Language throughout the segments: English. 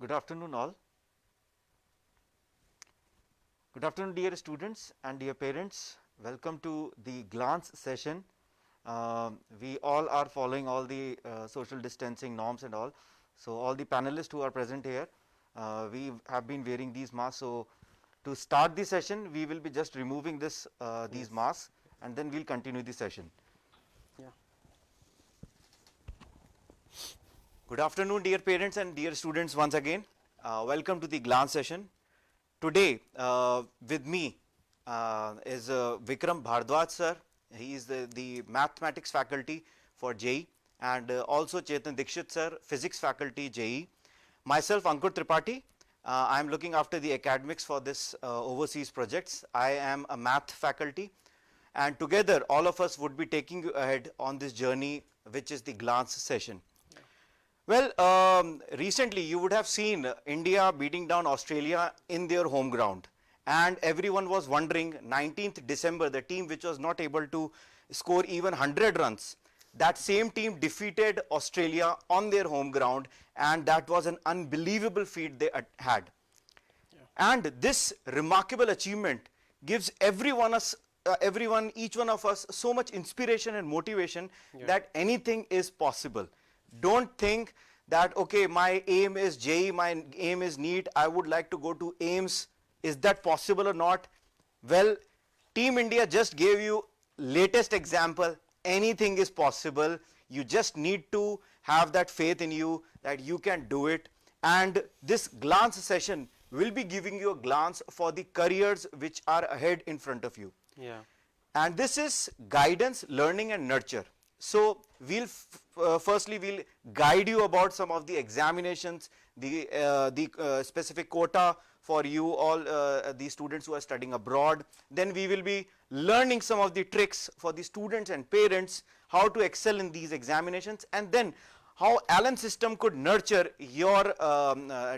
Good afternoon all. Good afternoon dear students and dear parents. Welcome to the glance session. We all are following all the social distancing norms and all. So all the panelists who are present here, we have been wearing these masks. So to start the session, we will be just removing these masks and then we'll continue the session. Yeah. Good afternoon dear parents and dear students once again. Welcome to the glance session. Today with me is Vikram Bhardwaj sir. He is the mathematics faculty for JEE, and also Chetan Dikshit sir, physics faculty JEE. Myself Ankur Tripathi, I am looking after the academics for this overseas projects. I am a math faculty, and together all of us would be taking you ahead on this journey, which is the glance session. Well, recently you would have seen India beating down Australia in their home ground, and everyone was wondering 19th December, the team which was not able to score even 100 runs, that same team defeated Australia on their home ground, and that was an unbelievable feat they had. And this remarkable achievement gives each one of us so much inspiration and motivation that anything is possible. Don't think that, okay, my aim is JEE, my aim is NEET, I would like to go to AIIMS. Is that possible or not? Well, Team India just gave you latest example. Anything is possible. You just need to have that faith in you that you can do it. And this glance session will be giving you a glance for the careers which are ahead in front of you. Yeah. And this is guidance, learning and nurture. So we'll firstly we'll guide you about some of the examinations, the specific quota for you all the students who are studying abroad. Then we will be learning some of the tricks for the students and parents, how to excel in these examinations, and then how Allen system could nurture your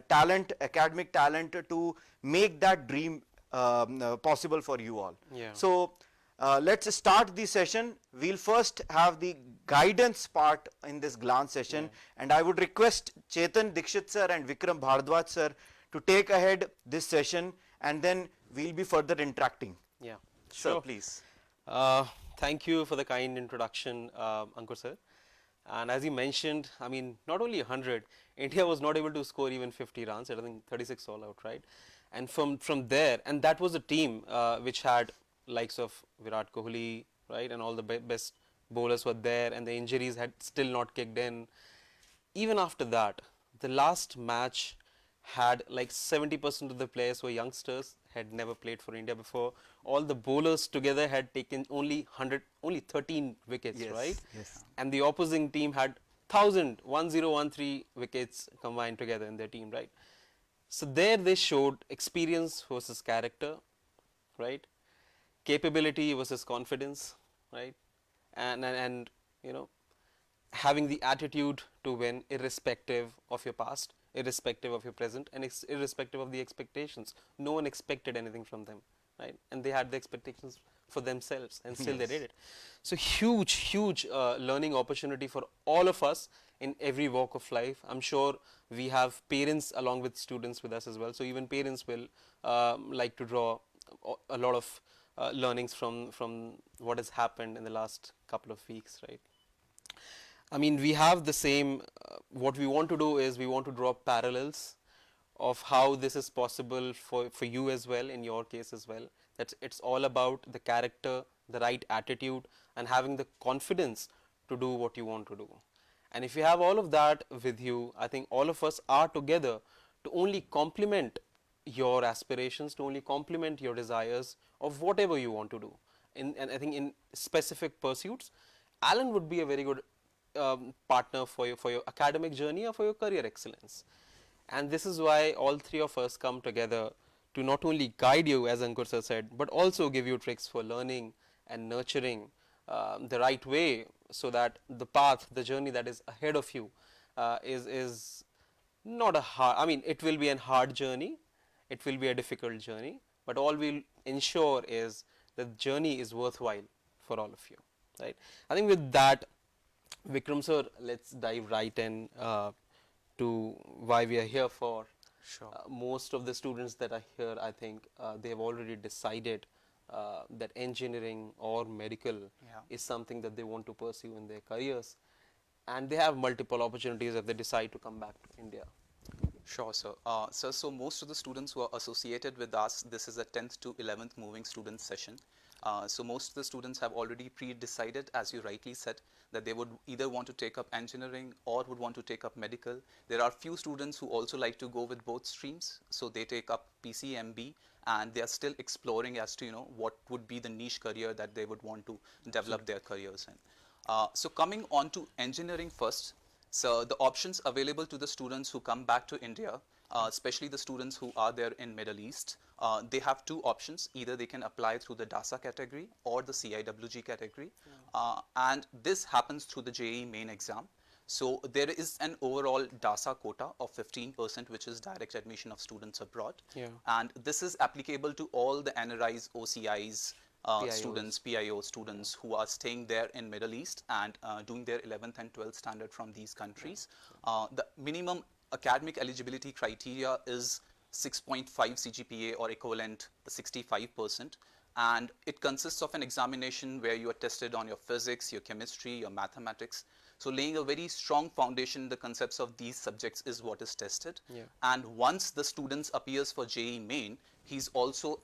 talent, academic talent, to make that dream possible for you all. Yeah. So let's start the session. We'll first have the guidance part in this glance session, and I would request Chetan Dikshit sir and Vikram Bhardwaj sir to take ahead this session, and then we'll be further interacting. Yeah. Sir, Sure. please. Thank you for the kind introduction, Ankur sir. And as you mentioned, I mean, not only 100, India was not able to score even 50 runs. I think 36 all out, right? And from there, and that was a team which had likes of Virat Kohli, right, and all the best bowlers were there, and the injuries had still not kicked in. Even after that, the last match had like 70% of the players were youngsters, had never played for India before. All the bowlers together had taken only 13 wickets, Yes, right? yes. And the opposing team had 1013 wickets combined together in their team, right? So there they showed experience versus character, right? Capability versus confidence, right? And you know, having the attitude to win irrespective of your past, irrespective of your present, and irrespective of the expectations. No one expected anything from them, right? And they had the expectations for themselves, and still they did it. So huge learning opportunity for all of us in every walk of life. I'm sure we have parents along with students with us as well. So even parents will like to draw a lot of learnings from what has happened in the last couple of weeks, right? I mean, we have the same, what we want to do is we want to draw parallels of how this is possible for you as well, in your case as well. That it's all about the character, the right attitude, and having the confidence to do what you want to do. And if you have all of that with you, I think all of us are together to only complement your aspirations, to only complement your desires of whatever you want to do. And I think in specific pursuits, Allen would be a very good partner for your academic journey or for your career excellence. And this is why all three of us come together to not only guide you, as Ankur sir said, but also give you tricks for learning and nurturing the right way, so that the path, the journey that is ahead of you is not a hard, I mean, it will be a hard journey, it will be a difficult journey, but all we'll ensure is the journey is worthwhile for all of you, right? I think with that, Vikram sir, let's dive right in to why we are here for, Sure. Most of the students that are here, I think, they have already decided that engineering or medical Yeah. is something that they want to pursue in their careers, and they have multiple opportunities if they decide to come back to India. Sure, sir. Sir, so most of the students who are associated with us, this is a 10th to 11th moving student session. So most of the students have already pre-decided, as you rightly said, that they would either want to take up engineering or would want to take up medical. There are few students who also like to go with both streams, so they take up PCMB, and they are still exploring as to what would be the niche career that they would want to develop their careers in. So coming on to engineering first. So the options available to the students who come back to India, especially the students who are there in Middle East, they have two options. Either they can apply through the DASA category or the CIWG category. And this happens through the JEE main exam. So there is an overall DASA quota of 15%, which is direct admission of students abroad. Yeah. And this is applicable to all the NRIs, OCIs, PIOs. students, PIO students who are staying there in Middle East and doing their 11th and 12th standard from these countries. The minimum academic eligibility criteria is 6.5 CGPA or equivalent 65%. And it consists of an examination where you are tested on your physics, your chemistry, your mathematics. So laying a very strong foundation in the concepts of these subjects is what is tested. Yeah. And once the student appears for JEE main, he's also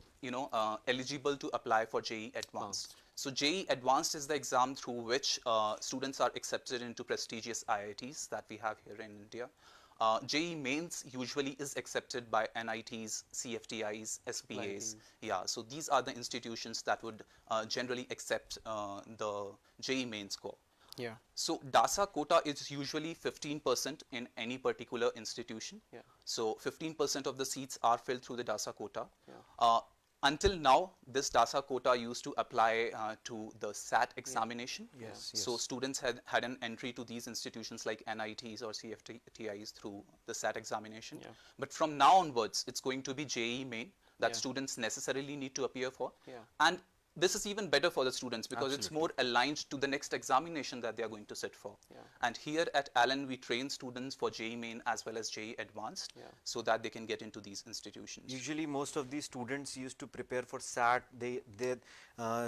eligible to apply for JEE Advanced. So JEE Advanced is the exam through which students are accepted into prestigious IITs that we have here in India. JEE Mains usually is accepted by NITs, CFTIs, SPAs. Yeah, so these are the institutions that would generally accept the JEE Main score. Yeah. So DASA quota is usually 15% in any particular institution. Yeah. So 15% of the seats are filled through the DASA quota. Yeah. Until now, this DASA quota used to apply to the SAT examination. Yes, So yes. students had an entry to these institutions like NITs or CFTIs through the SAT examination. Yeah. But from now onwards, it's going to be JEE main that Yeah. students necessarily need to appear for. Yeah. And this is even better for the students because it's Absolutely. more aligned to the next examination that they are going to sit for. Yeah. And here at Allen, we train students for JEE Main as well as JEE Advanced Yeah. so that they can get into these institutions. Usually, most of these students used to prepare for SAT. Their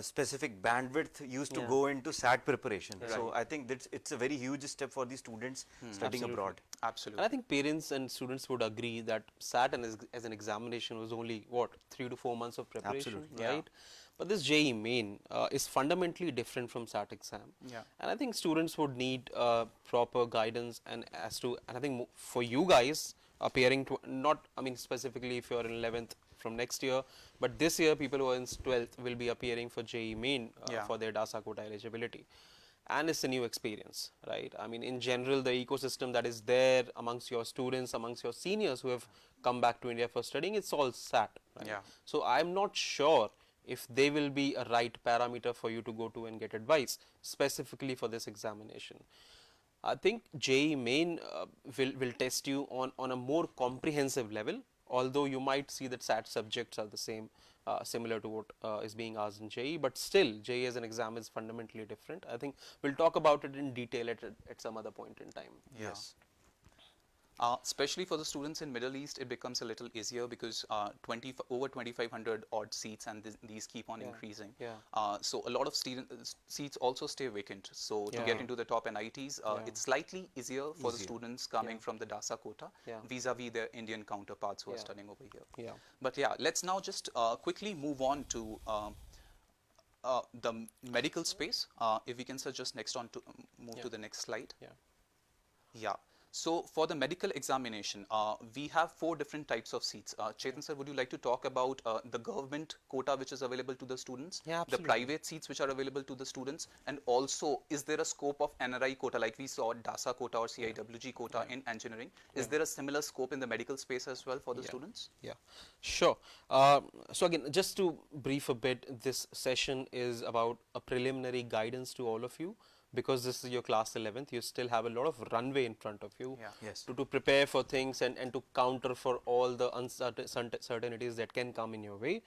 specific bandwidth used to Yeah. go into SAT preparation. So Right. I think that it's a very huge step for the students studying Absolutely. abroad. Absolutely. And I think parents and students would agree that SAT as an examination was only what 3 to 4 months of preparation, Absolutely. right? But this JEE Main is fundamentally different from SAT exam. Yeah. And I think students would need proper guidance and I think for you guys appearing to not, I mean specifically if you're in 11th from next year, but this year people who are in 12th will be appearing for JEE Main Yeah. for their DASA quota eligibility. And it's a new experience, right? I mean, in general, the ecosystem that is there amongst your students, amongst your seniors who have come back to India for studying, it's all SAT, right? Yeah. So I'm not sure if they will be a right parameter for you to go to and get advice specifically for this examination. I think JEE Main will test you on a more comprehensive level, although you might see that SAT subjects are the same, similar to what is being asked in JEE, but still JEE as an exam is fundamentally different. I think we'll talk about it in detail at some other point in time. Yes. Especially for the students in Middle East, it becomes a little easier because over 2,500 odd seats, and these keep on Yeah. increasing. Yeah. So a lot of seats also stay vacant. So to Yeah. get into the top NITs, Yeah. it's slightly easier for the Easier. students coming Yeah. from the DASA quota Yeah. vis-a-vis their Indian counterparts who are Yeah. studying over here. Yeah. But yeah, let's now just quickly move on to the medical space. If we can just next on to move Yeah. to the next slide. Yeah. Yeah. So for the medical examination, we have 4 different types of seats. Chetan sir, would you like to talk about the government quota which is available to the students, Yeah, the absolutely. private seats which are available to the students, and also is there a scope of NRI quota like we saw DASA quota or CIWG quota in engineering? Is there a similar scope in the medical space as well for the students? Yeah, sure. So again, just to brief a bit, this session is about a preliminary guidance to all of you, because this is your class 11th. You still have a lot of runway in front of you Yeah. Yes. to prepare for things and to counter for all the uncertainties that can come in your way.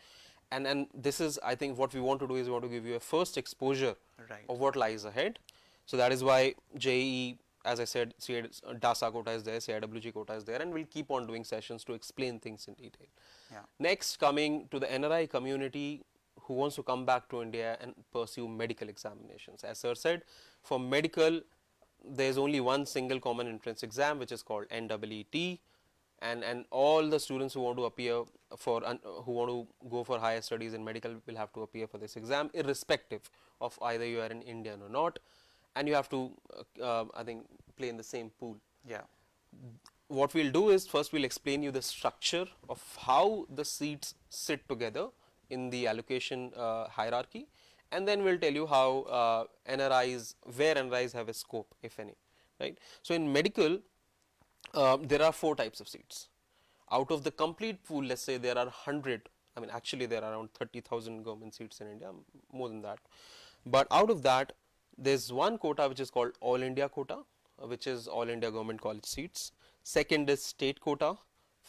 And this is, I think, what we want to do is we want to give you a first exposure Right. of what lies ahead. So that is why JEE as I said, DASA quota is there, CIWG quota is there, and we'll keep on doing sessions to explain things in detail. Yeah. Next, coming to the NRI community who wants to come back to India and pursue medical examinations. As sir said, for medical, there's only one single common entrance exam, which is called NEET, and all the students who want to appear for who want to go for higher studies in medical will have to appear for this exam, irrespective of either you are an Indian or not, and you have to I think play in the same pool. Yeah. What we'll do is first we'll explain you the structure of how the seats sit together in the allocation hierarchy, and then we'll tell you how where NRIs have a scope, if any, right? So in medical, there are 4 types of seats. Out of the complete pool, let's say there are 100, I mean actually there are around 30,000 government seats in India, more than that. But out of that, there's one quota which is called All India quota, which is All India government college seats. Second is state quota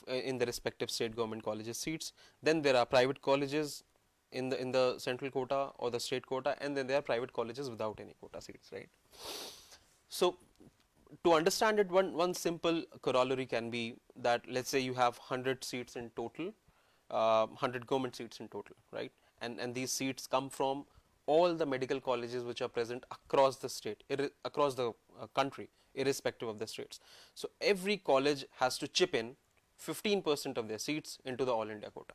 in the respective state government colleges seats. Then there are private colleges in the central quota or the state quota, and then there are private colleges without any quota seats, right? So to understand it, one simple corollary can be that let's say you have 100 seats in total, 100 government seats in total, right? And these seats come from all the medical colleges which are present across the state, across the country, irrespective of the states. So every college has to chip in 15% of their seats into the All India quota,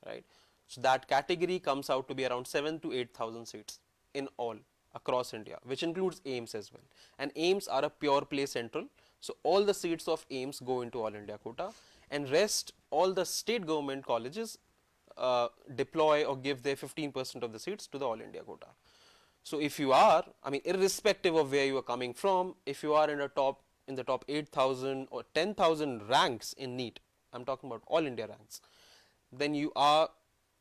right? So that category comes out to be around 7,000 to 8,000 seats in all across India, which includes AIIMS as well. And AIIMS are a pure play central, so all the seats of AIIMS go into All India quota, and rest all the state government colleges deploy or give their 15% of the seats to the All India quota. So if you are, I mean, irrespective of where you are coming from, if you are in the top 8,000 or 10,000 ranks in NEET, I'm talking about All India ranks, then you are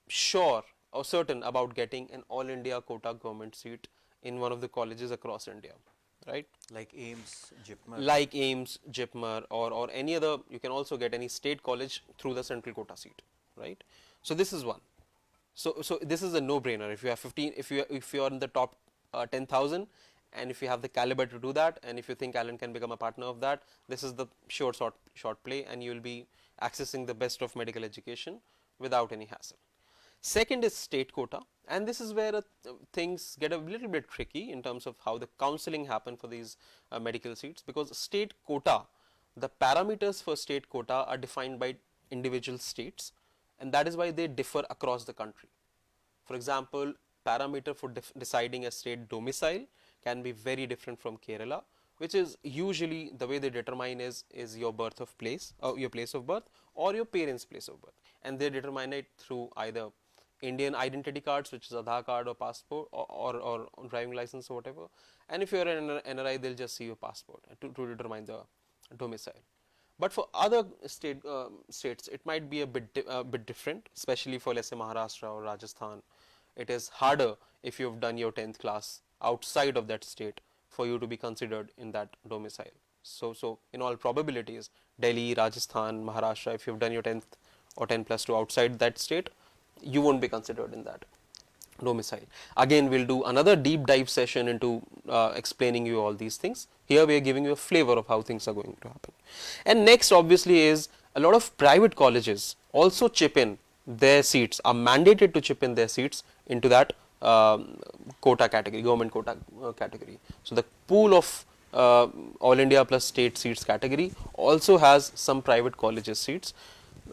sure or certain about getting an All India quota government seat in one of the colleges across India, right? Like AIIMS, JIPMER. Like AIIMS, JIPMER, or any other. You can also get any state college through the central quota seat, right? So this is one. So this is a no-brainer. If you have 15, if you are in the top 10,000, and if you have the caliber to do that, and if you think Alan can become a partner of that, this is the short play, and you will be accessing the best of medical education without any hassle. Second is state quota, and this is where things get a little bit tricky in terms of how the counseling happen for these medical seats, because state quota, the parameters for state quota are defined by individual states, and that is why they differ across the country. For example, parameter for deciding a state domicile can be very different from Kerala, which is usually the way they determine is your birth of place, or your place of birth, or your parents' place of birth, and they determine it through either Indian identity cards, which is Aadhaar card or passport, or driving license or whatever. And if you are an NRI, they'll just see your passport to determine the domicile. But for other states, it might be a bit different, especially for, let's say, Maharashtra or Rajasthan. It is harder if you've done your 10th class outside of that state for you to be considered in that domicile. So in all probabilities, Delhi, Rajasthan, Maharashtra, if you've done your 10th or 10 plus 2 outside that state, you won't be considered in that domicile. Again, we'll do another deep dive session into explaining you all these things. Here we are giving you a flavor of how things are going to happen. And next, obviously, is a lot of private colleges also chip in their seats, are mandated to chip in their seats into that quota category, government quota category. So the pool of All India plus state seats category also has some private colleges seats.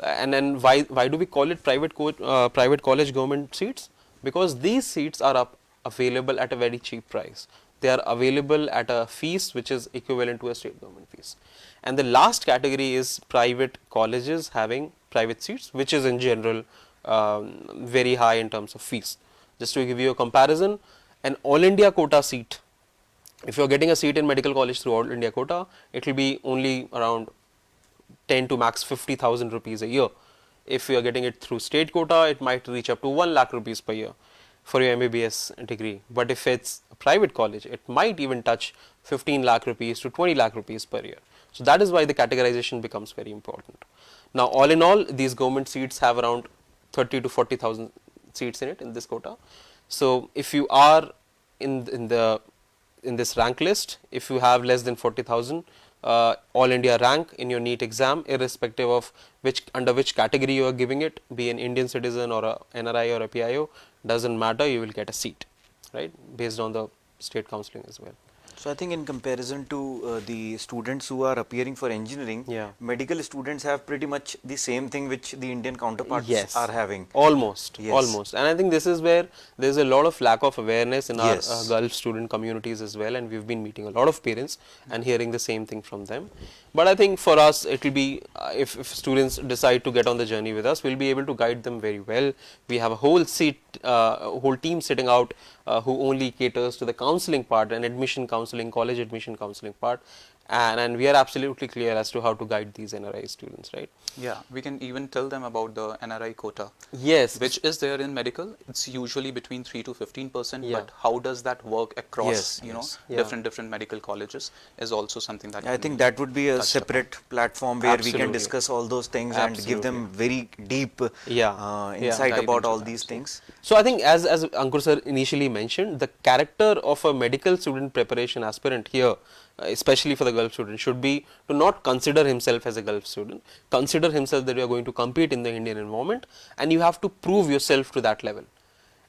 And then why do we call it private college government seats? Because these seats are available at a very cheap price. They are available at a fees which is equivalent to a state government fees. And the last category is private colleges having private seats, which is in general very high in terms of fees. Just to give you a comparison, an All India quota seat, if you are getting a seat in medical college through All India quota, it will be only around 10 to max 50,000 rupees a year. If you are getting it through state quota, it might reach up to 1 lakh rupees per year for your MBBS degree. But if it's a private college, it might even touch 15 lakh rupees to 20 lakh rupees per year. So that is why the categorization becomes very important. Now, all in all, these government seats have around 30 to 40,000 seats in it in this quota. So if you are in the in this rank list, if you have less than 40,000 all India rank in your NEET exam, irrespective of under which category you are giving it, be an Indian citizen or a NRI or a PIO, doesn't matter, you will get a seat, right, based on the state counseling as well. So I think in comparison to the students who are appearing for engineering, Yeah. medical students have pretty much the same thing which the Indian counterparts Yes. are having. Almost, Yes. almost. And I think this is where there's a lot of lack of awareness in our Yes. Gulf student communities as well, and we've been meeting a lot of parents and hearing the same thing from them. But I think for us, it will be, if students decide to get on the journey with us, we'll be able to guide them very well. We have a whole whole team sitting out who only caters to the counseling part and admission counseling, college admission counseling part. And we are absolutely clear as to how to guide these NRI students, right? Yeah, we can even tell them about the NRI quota, Yes. which is there in medical. It's usually between 3 to 15%, Yeah. but how does that work across, Yes, you know, yes. Yeah. different medical colleges is also something that I can think be that would be a touched upon. separate platform where we Absolutely. can discuss all those things and give them very deep Yeah. insight Dive about into all that, these so- things. So I think as Ankur sir initially mentioned, the character of a medical student preparation aspirant here, especially for the Gulf student, should be to not consider himself as a Gulf student, consider himself that you are going to compete in the Indian environment, and you have to prove yourself to that level.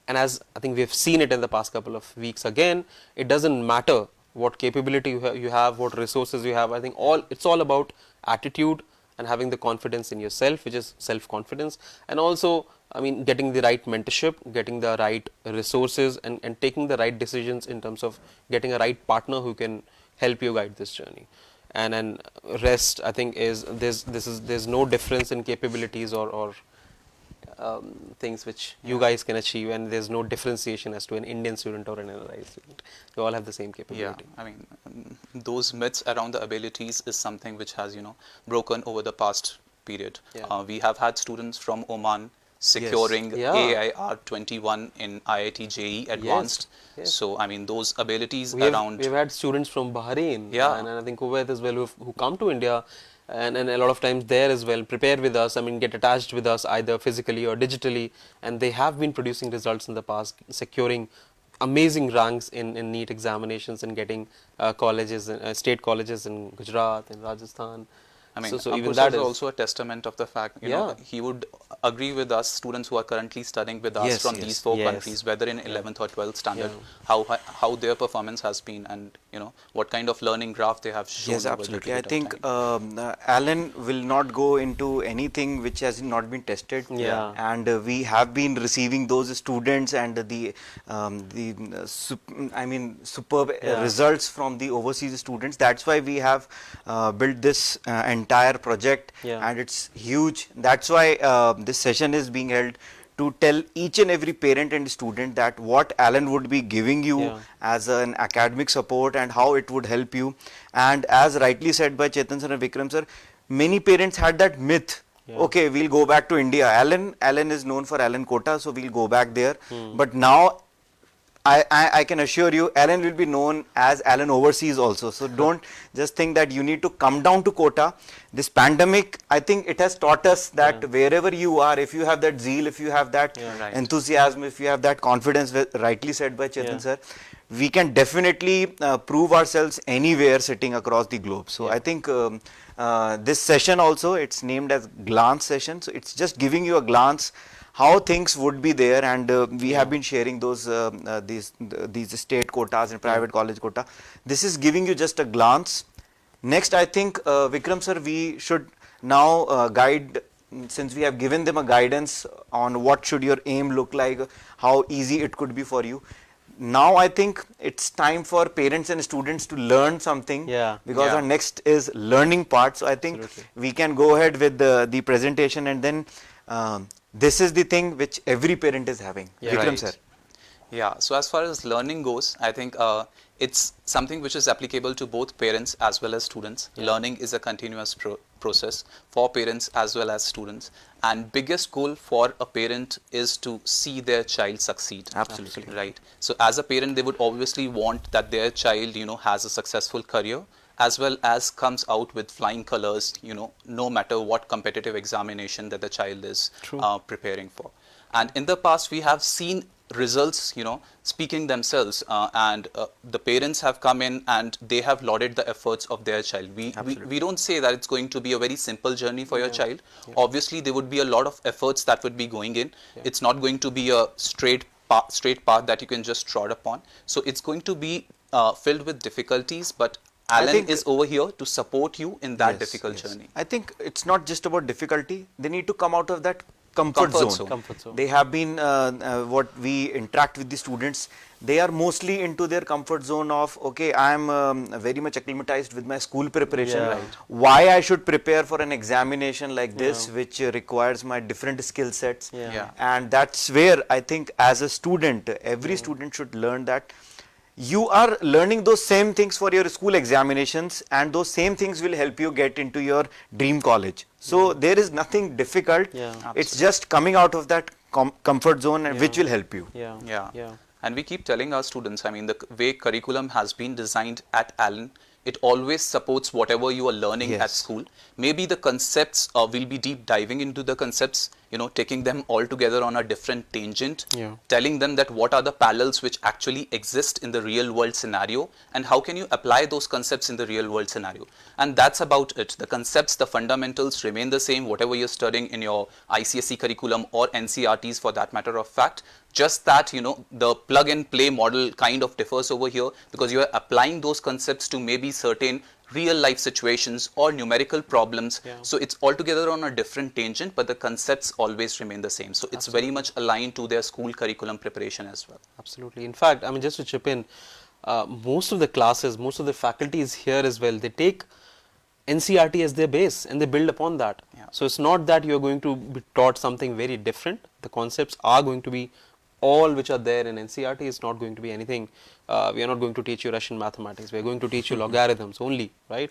And as I think we have seen it in the past couple of weeks again, it doesn't matter what capability you have, what resources you have. I think it's all about attitude and having the confidence in yourself, which is self-confidence, and also, I mean, getting the right mentorship, getting the right resources, and taking the right decisions in terms of getting a right partner who can help you guide this journey. And then rest, I think, is there's no difference in capabilities or things which you guys can achieve, and there's no differentiation as to an Indian student or an NRI student. They all have the same Yeah, capability. I mean, those myths around the abilities is something which has, you know, broken over the past period. Yeah. We have had students from Oman securing Yeah. AIR 21 in IIT JEE Advanced. yes. So, I mean, those abilities We've around. had students from Bahrain, Yeah. and I think Kuwait as well, who come to India, and a lot of times there as well, prepare with us, I mean, get attached with us either physically or digitally, and they have been producing results in the past, securing amazing ranks in NEET examinations and getting colleges, state colleges in Gujarat, in Rajasthan. I mean, so even Ankur that is is also a testament of the fact, you know, Yeah. he would agree with us, students who are currently studying with us Yes, from yes, these four yes. countries, whether in 11th or 12th standard, Yeah. how their performance has been, and, you know, what kind of learning graph they have shown. Yes, over the absolutely. I period of think time. Alan will not go into anything which has not been tested. Yeah. And we have been receiving those students and I mean, superb Yeah. results from the overseas students. That's why we have built this entire project, Yeah. and it's huge. That's why this session is being held to tell each and every parent and student that what Alan would be giving you Yeah. as an academic support and how it would help you. And as rightly said by Chetan sir and Vikram sir, many parents had that myth. Yeah. Okay, we'll go back to India. Alan is known for Alan Kota, so we'll go back there. Hmm. But now I can assure you, Alan will be known as Alan Overseas also. So don't just think that you need to come down to Kota. This pandemic, I think it has taught us that Yeah. wherever you are, if you have that zeal, if you have that Yeah. Right. enthusiasm, if you have that confidence, rightly said by Chetan Yeah. sir, we can definitely prove ourselves anywhere sitting across the globe. So Yeah. I think this session also, it's named as glance session. So it's just giving you a glance how things would be there, and we have been sharing those these state quotas and private college quota. This is giving you just a glance. Next, I think Vikram sir, we should now guide, since we have given them a guidance on what should your aim look like, how easy it could be for you. Now I think it's time for parents and students to learn something, Yeah. because Yeah. our next is learning part. So I think Absolutely. we can go ahead with the presentation, and then this is the thing which every parent is having. Yeah. Vikram Right. sir. Yeah, so as far as learning goes, I think it's something which is applicable to both parents as well as students. Learning is a continuous process for parents as well as students. And biggest goal for a parent is to see their child succeed. Absolutely. Right. So as a parent, they would obviously want that their child, you know, has a successful career, as well as comes out with flying colors, you know, no matter what competitive examination that the child is True. preparing for. And in the past, we have seen results, speaking themselves, and the parents have come in and they have lauded the efforts of their child. We don't say that it's going to be a very simple journey for your child. Obviously, there would be a lot of efforts that would be going in. It's not going to be a straight path that you can just trod upon. So it's going to be filled with difficulties, but Alan is over here to support you in that difficult journey. I think it's not just about difficulty. They need to come out of that comfort zone. Comfort zone. They have been, what we interact with the students, they are mostly into their comfort zone of, okay, I am very much acclimatized with my school preparation. Yeah. Why I should prepare for an examination like this, which requires my different skill sets. Yeah. And that's where I think as a student, every student should learn that you are learning those same things for your school examinations, and those same things will help you get into your dream college. So there is nothing difficult. It's just coming out of that comfort zone, and which will help you. Yeah. And we keep telling our students, I mean, the way curriculum has been designed at Allen, it always supports whatever you are learning at school. Maybe the concepts, we'll be deep diving into the concepts, taking them all together on a different tangent, telling them that what are the parallels which actually exist in the real world scenario, and how can you apply those concepts in the real world scenario. And that's about it. The concepts, the fundamentals remain the same, whatever you're studying in your ICSE curriculum or NCRTs for that matter of fact. Just that, the plug and play model kind of differs over here, because you are applying those concepts to maybe certain real life situations or numerical problems. So it's altogether on a different tangent, but the concepts always remain the same. So it's very much aligned to their school curriculum preparation as well. Absolutely. In fact, I mean, just to chip in, most of the classes, most of the faculties here as well, they take NCRT as their base and they build upon that. So it's not that you're going to be taught something very different. The concepts are going to be all which are there in NCRT. Is not going to be anything. We are not going to teach you Russian mathematics. We are going to teach you logarithms only, right?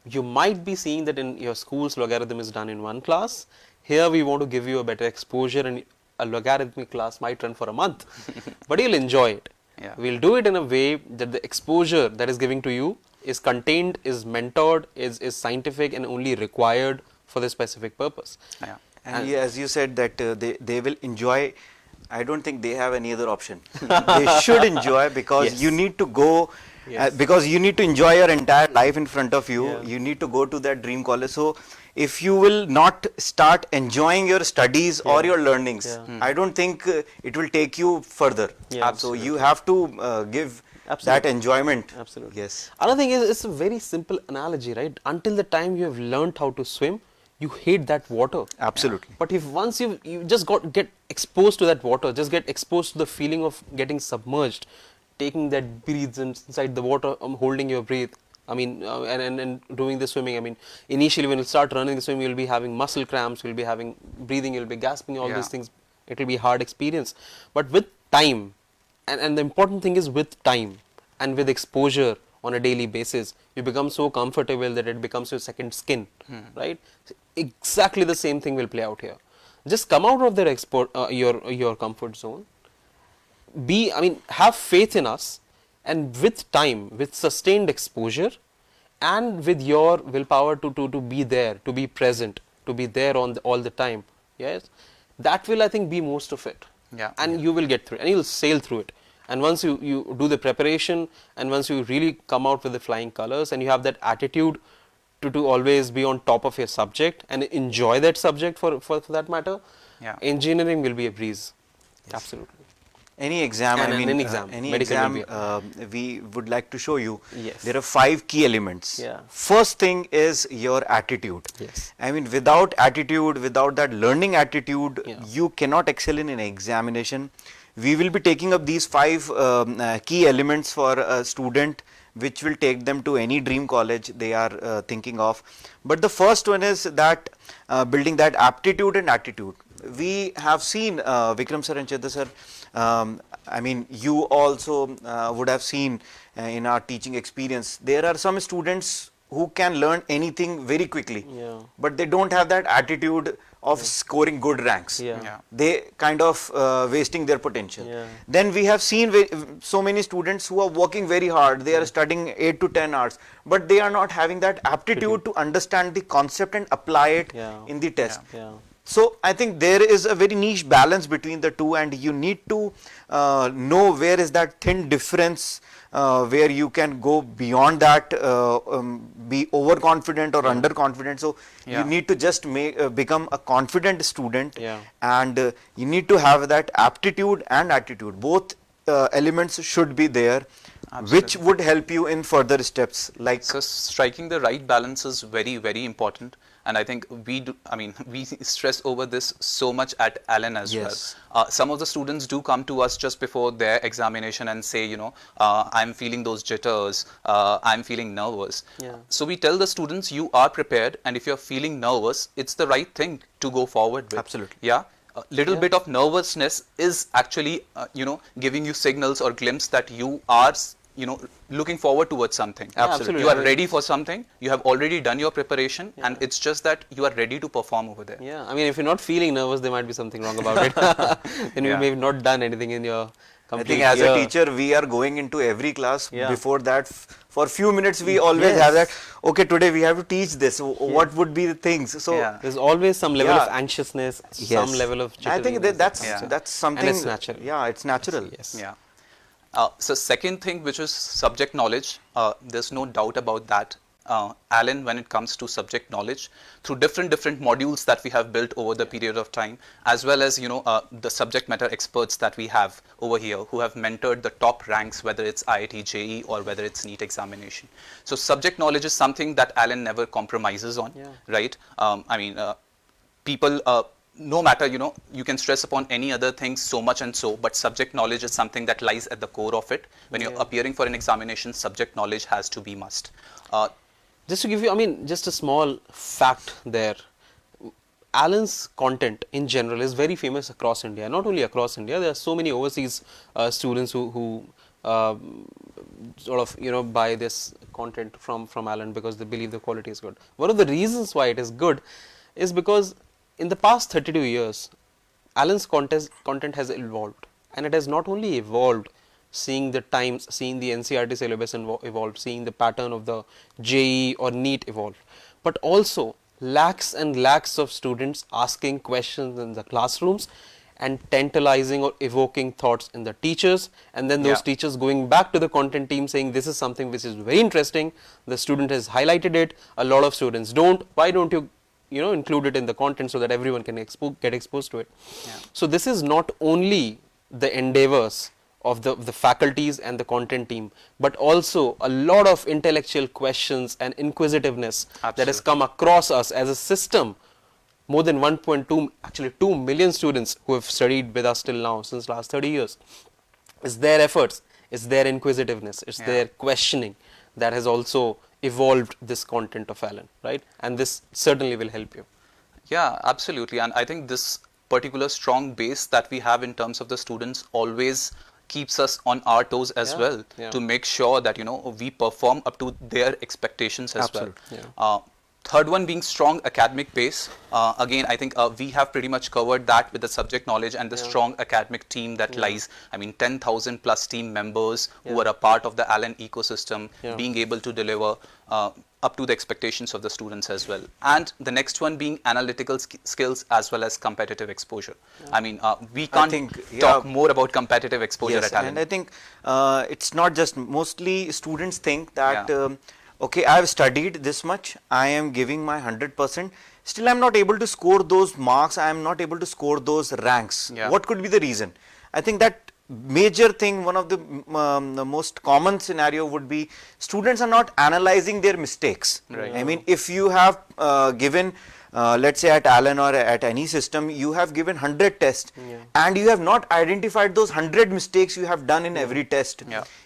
You might be seeing that in your school's logarithm is done in one class. Here we want to give you a better exposure, and a logarithmic class might run for a month, but you'll enjoy it. We'll do it in a way that the exposure that is giving to you is contained, is mentored, is scientific, and only required for the specific purpose. And as you said that they will enjoy, I don't think they have any other option. They should enjoy, because you need to go, because you need to enjoy your entire life in front of you. You need to go to that dream college. So if you will not start enjoying your studies or your learnings, I don't think it will take you further. So you have to give that enjoyment. Absolutely. Yes. Another thing is, it's a very simple analogy, right? Until the time you have learned how to swim, you hate that water. Absolutely. But if once you just get exposed to that water, just get exposed to the feeling of getting submerged, taking that breaths inside the water, holding your breath, I mean, and doing the swimming. I mean, initially when you start running the swim, you'll be having muscle cramps, you'll be having breathing, you'll be gasping, all these things. It will be hard experience. But with time, and the important thing is with time and with exposure on a daily basis, you become so comfortable that it becomes your second skin, right? Exactly the same thing will play out here. Just come out of their your comfort zone. Have faith in us, and with time, with sustained exposure, and with your willpower to be there, to be present, to be there all the time. Yes, that will, I think, be most of it. And you will get through it, and you'll sail through it. And once you do the preparation, and once you really come out with the flying colors, and you have that attitude to always be on top of your subject and enjoy that subject for that matter, engineering will be a breeze. Absolutely. Any exam, any exam, we would like to show you. There are 5 key elements. First thing is your attitude. I mean, without attitude, without that learning attitude, you cannot excel in an examination. We will be taking up these 5 key elements for a student, which will take them to any dream college they are thinking of. But the first one is that building that aptitude and attitude. We have seen Vikram sir and Chetan sir, I mean, you also would have seen in our teaching experience, there are some students who can learn anything very quickly, but they don't have that attitude of scoring good ranks. They kind of wasting their potential. Then we have seen so many students who are working very hard. They are studying 8 to 10 hours, but they are not having that aptitude to understand the concept and apply it in the test. So I think there is a very niche balance between the two, and you need to know where is that thin difference where you can go beyond that, be overconfident or underconfident. So Yeah. you need to just become a confident student, Yeah. and you need to have that aptitude and attitude. Both elements should be there, which Absolutely. would help you in further steps. Like So striking the right balance is very, very important. And I think we do, I mean, we stress over this so much at Allen as Yes. well. Some of the students do come to us just before their examination and say, I'm feeling those jitters, I'm feeling nervous. Yeah. So we tell the students, you are prepared, and if you're feeling nervous, it's the right thing to go forward with. Absolutely. Yeah. A little bit of nervousness is actually, giving you signals or glimpse that you are, looking forward towards something. Absolutely. You are ready for something. You have already done your preparation, and it's just that you are ready to perform over there. Yeah, I mean, if you're not feeling nervous, there might be something wrong about it. Then you Yeah. may have not done anything in your I complete think as a year. teacher, we are going into every class. Yeah. Before that, for few minutes, we always have that. Yes. Okay, today we have to teach this. What would be the things? So Yeah. There's always some level of Yeah. anxious, some Yes. level of I think jitteriness. that's Yeah. that's something. And it's natural. Yeah, it's natural. Yes. Yeah. So second thing, which is subject knowledge, there's no doubt about that. Alan, when it comes to subject knowledge, through different modules that we have built over the period of time, as well as the subject matter experts that we have over here who have mentored the top ranks, whether it's IIT JEE or whether it's NEET examination. So subject knowledge is something that Alan never compromises on, right? People. No matter, you can stress upon any other things so much and so, but subject knowledge is something that lies at the core of it. When you're appearing for an examination, subject knowledge has to be must. Just to give you, I mean, just a small fact there. Alan's content in general is very famous across India. Not only across India, there are so many overseas students who sort of buy this content from Alan because they believe the quality is good. One of the reasons why it is good is because in the past 32 years, Alan's content has evolved, and it has not only evolved, seeing the times, seeing the NCERT syllabus evolve, seeing the pattern of the JEE or NEET evolve, but also lakhs and lakhs of students asking questions in the classrooms and tantalizing or evoking thoughts in the teachers, and then those Yeah. teachers going back to the content team saying this is something which is very interesting, the student has highlighted it, a lot of students don't, why don't you include it in the content so that everyone can get exposed to it. So this is not only the endeavors of the faculties and the content team, but also a lot of intellectual questions and inquisitiveness that has come across us as a system. More than 1.2, actually 2 million students who have studied with us till now since last 30 years. It's their efforts, it's their inquisitiveness, it's their questioning that has also evolved this content of Alan, right? And this certainly will help you. Yeah, absolutely. And I think this particular strong base that we have in terms of the students always keeps us on our toes as well, to make sure that we perform up to their expectations as well. Third one being strong academic base. Again, I think we have pretty much covered that with the subject knowledge and the strong academic team that lies. I mean, 10,000 plus team members who are a part of the Alan ecosystem, being able to deliver up to the expectations of the students as well. And the next one being analytical skills as well as competitive exposure. I mean, we can't talk more about competitive exposure Yes, at Alan. and I think it's not just, mostly students think that okay, I have studied this much, I am giving my 100%, still I am not able to score those marks, I am not able to score those ranks. What could be the reason? I think that major thing, one of the most common scenario would be students are not analyzing their mistakes. I mean, if you have given let's say at Alan or at any system, you have given 100 tests and you have not identified those 100 mistakes you have done in every test.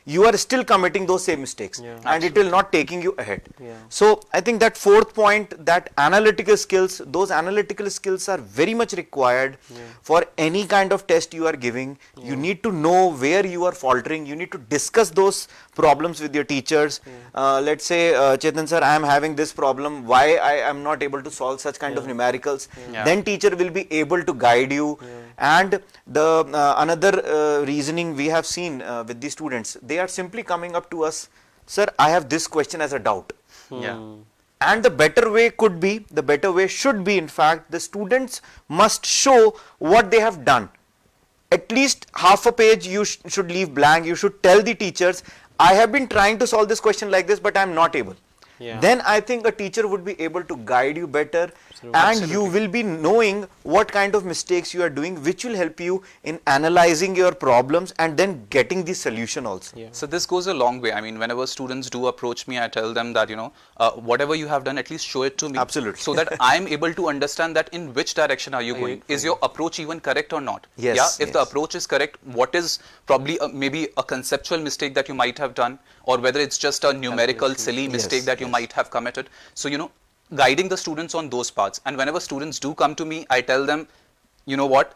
You are still committing those same mistakes and it will not taking you ahead. So I think that fourth point, that analytical skills, those analytical skills are very much required for any kind of test you are giving. You need to know where you are faltering. You need to discuss those problems with your teachers. Let's say, Chetan sir, I am having this problem, why I am not able to solve such kind of numericals. Then teacher will be able to guide you. And the another reasoning we have seen with the students, they are simply coming up to us, sir, I have this question as a doubt. And the better way could be, the better way should be, in fact, the students must show what they have done. At least half a page you should leave blank. You should tell the teachers, I have been trying to solve this question like this, but I am not able. Yeah. Then I think a teacher would be able to guide you better, and you will be knowing what kind of mistakes you are doing, which will help you in analyzing your problems and then getting the solution also. Yeah. So this goes a long way. I mean, whenever students do approach me, I tell them that, whatever you have done, at least show it to me. Absolutely. So that I'm able to understand that in which direction are you going. Is your approach even correct or not? Yes, Yeah. If the yes. approach is correct, what is probably maybe a conceptual mistake that you might have done, or whether it's just a numerical silly mistake Yes, that you yes. might have committed. So, guiding the students on those parts. And whenever students do come to me, I tell them, you know what,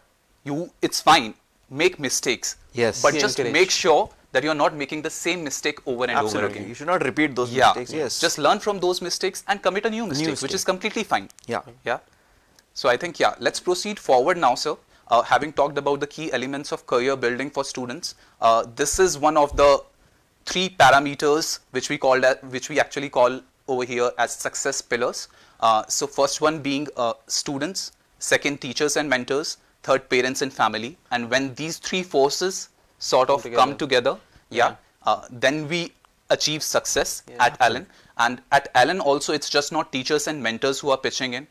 it's fine, make mistakes. Yes. But Be just encouraged. make sure that you're not making the same mistake over and over Absolutely. again. You should not repeat those Yeah. mistakes. Yes. Just learn from those mistakes and commit a new mistake, which mistake. is completely fine. Yeah. Yeah. So I think, let's proceed forward now, sir. Having talked about the key elements of career building for students, this is one of the 3 parameters which we actually call over here as success pillars. So first one being students, second teachers and mentors, third parents and family. And when these 3 forces sort of come together, then we achieve success at Allen. And at Allen also, it's just not teachers and mentors who are pitching in.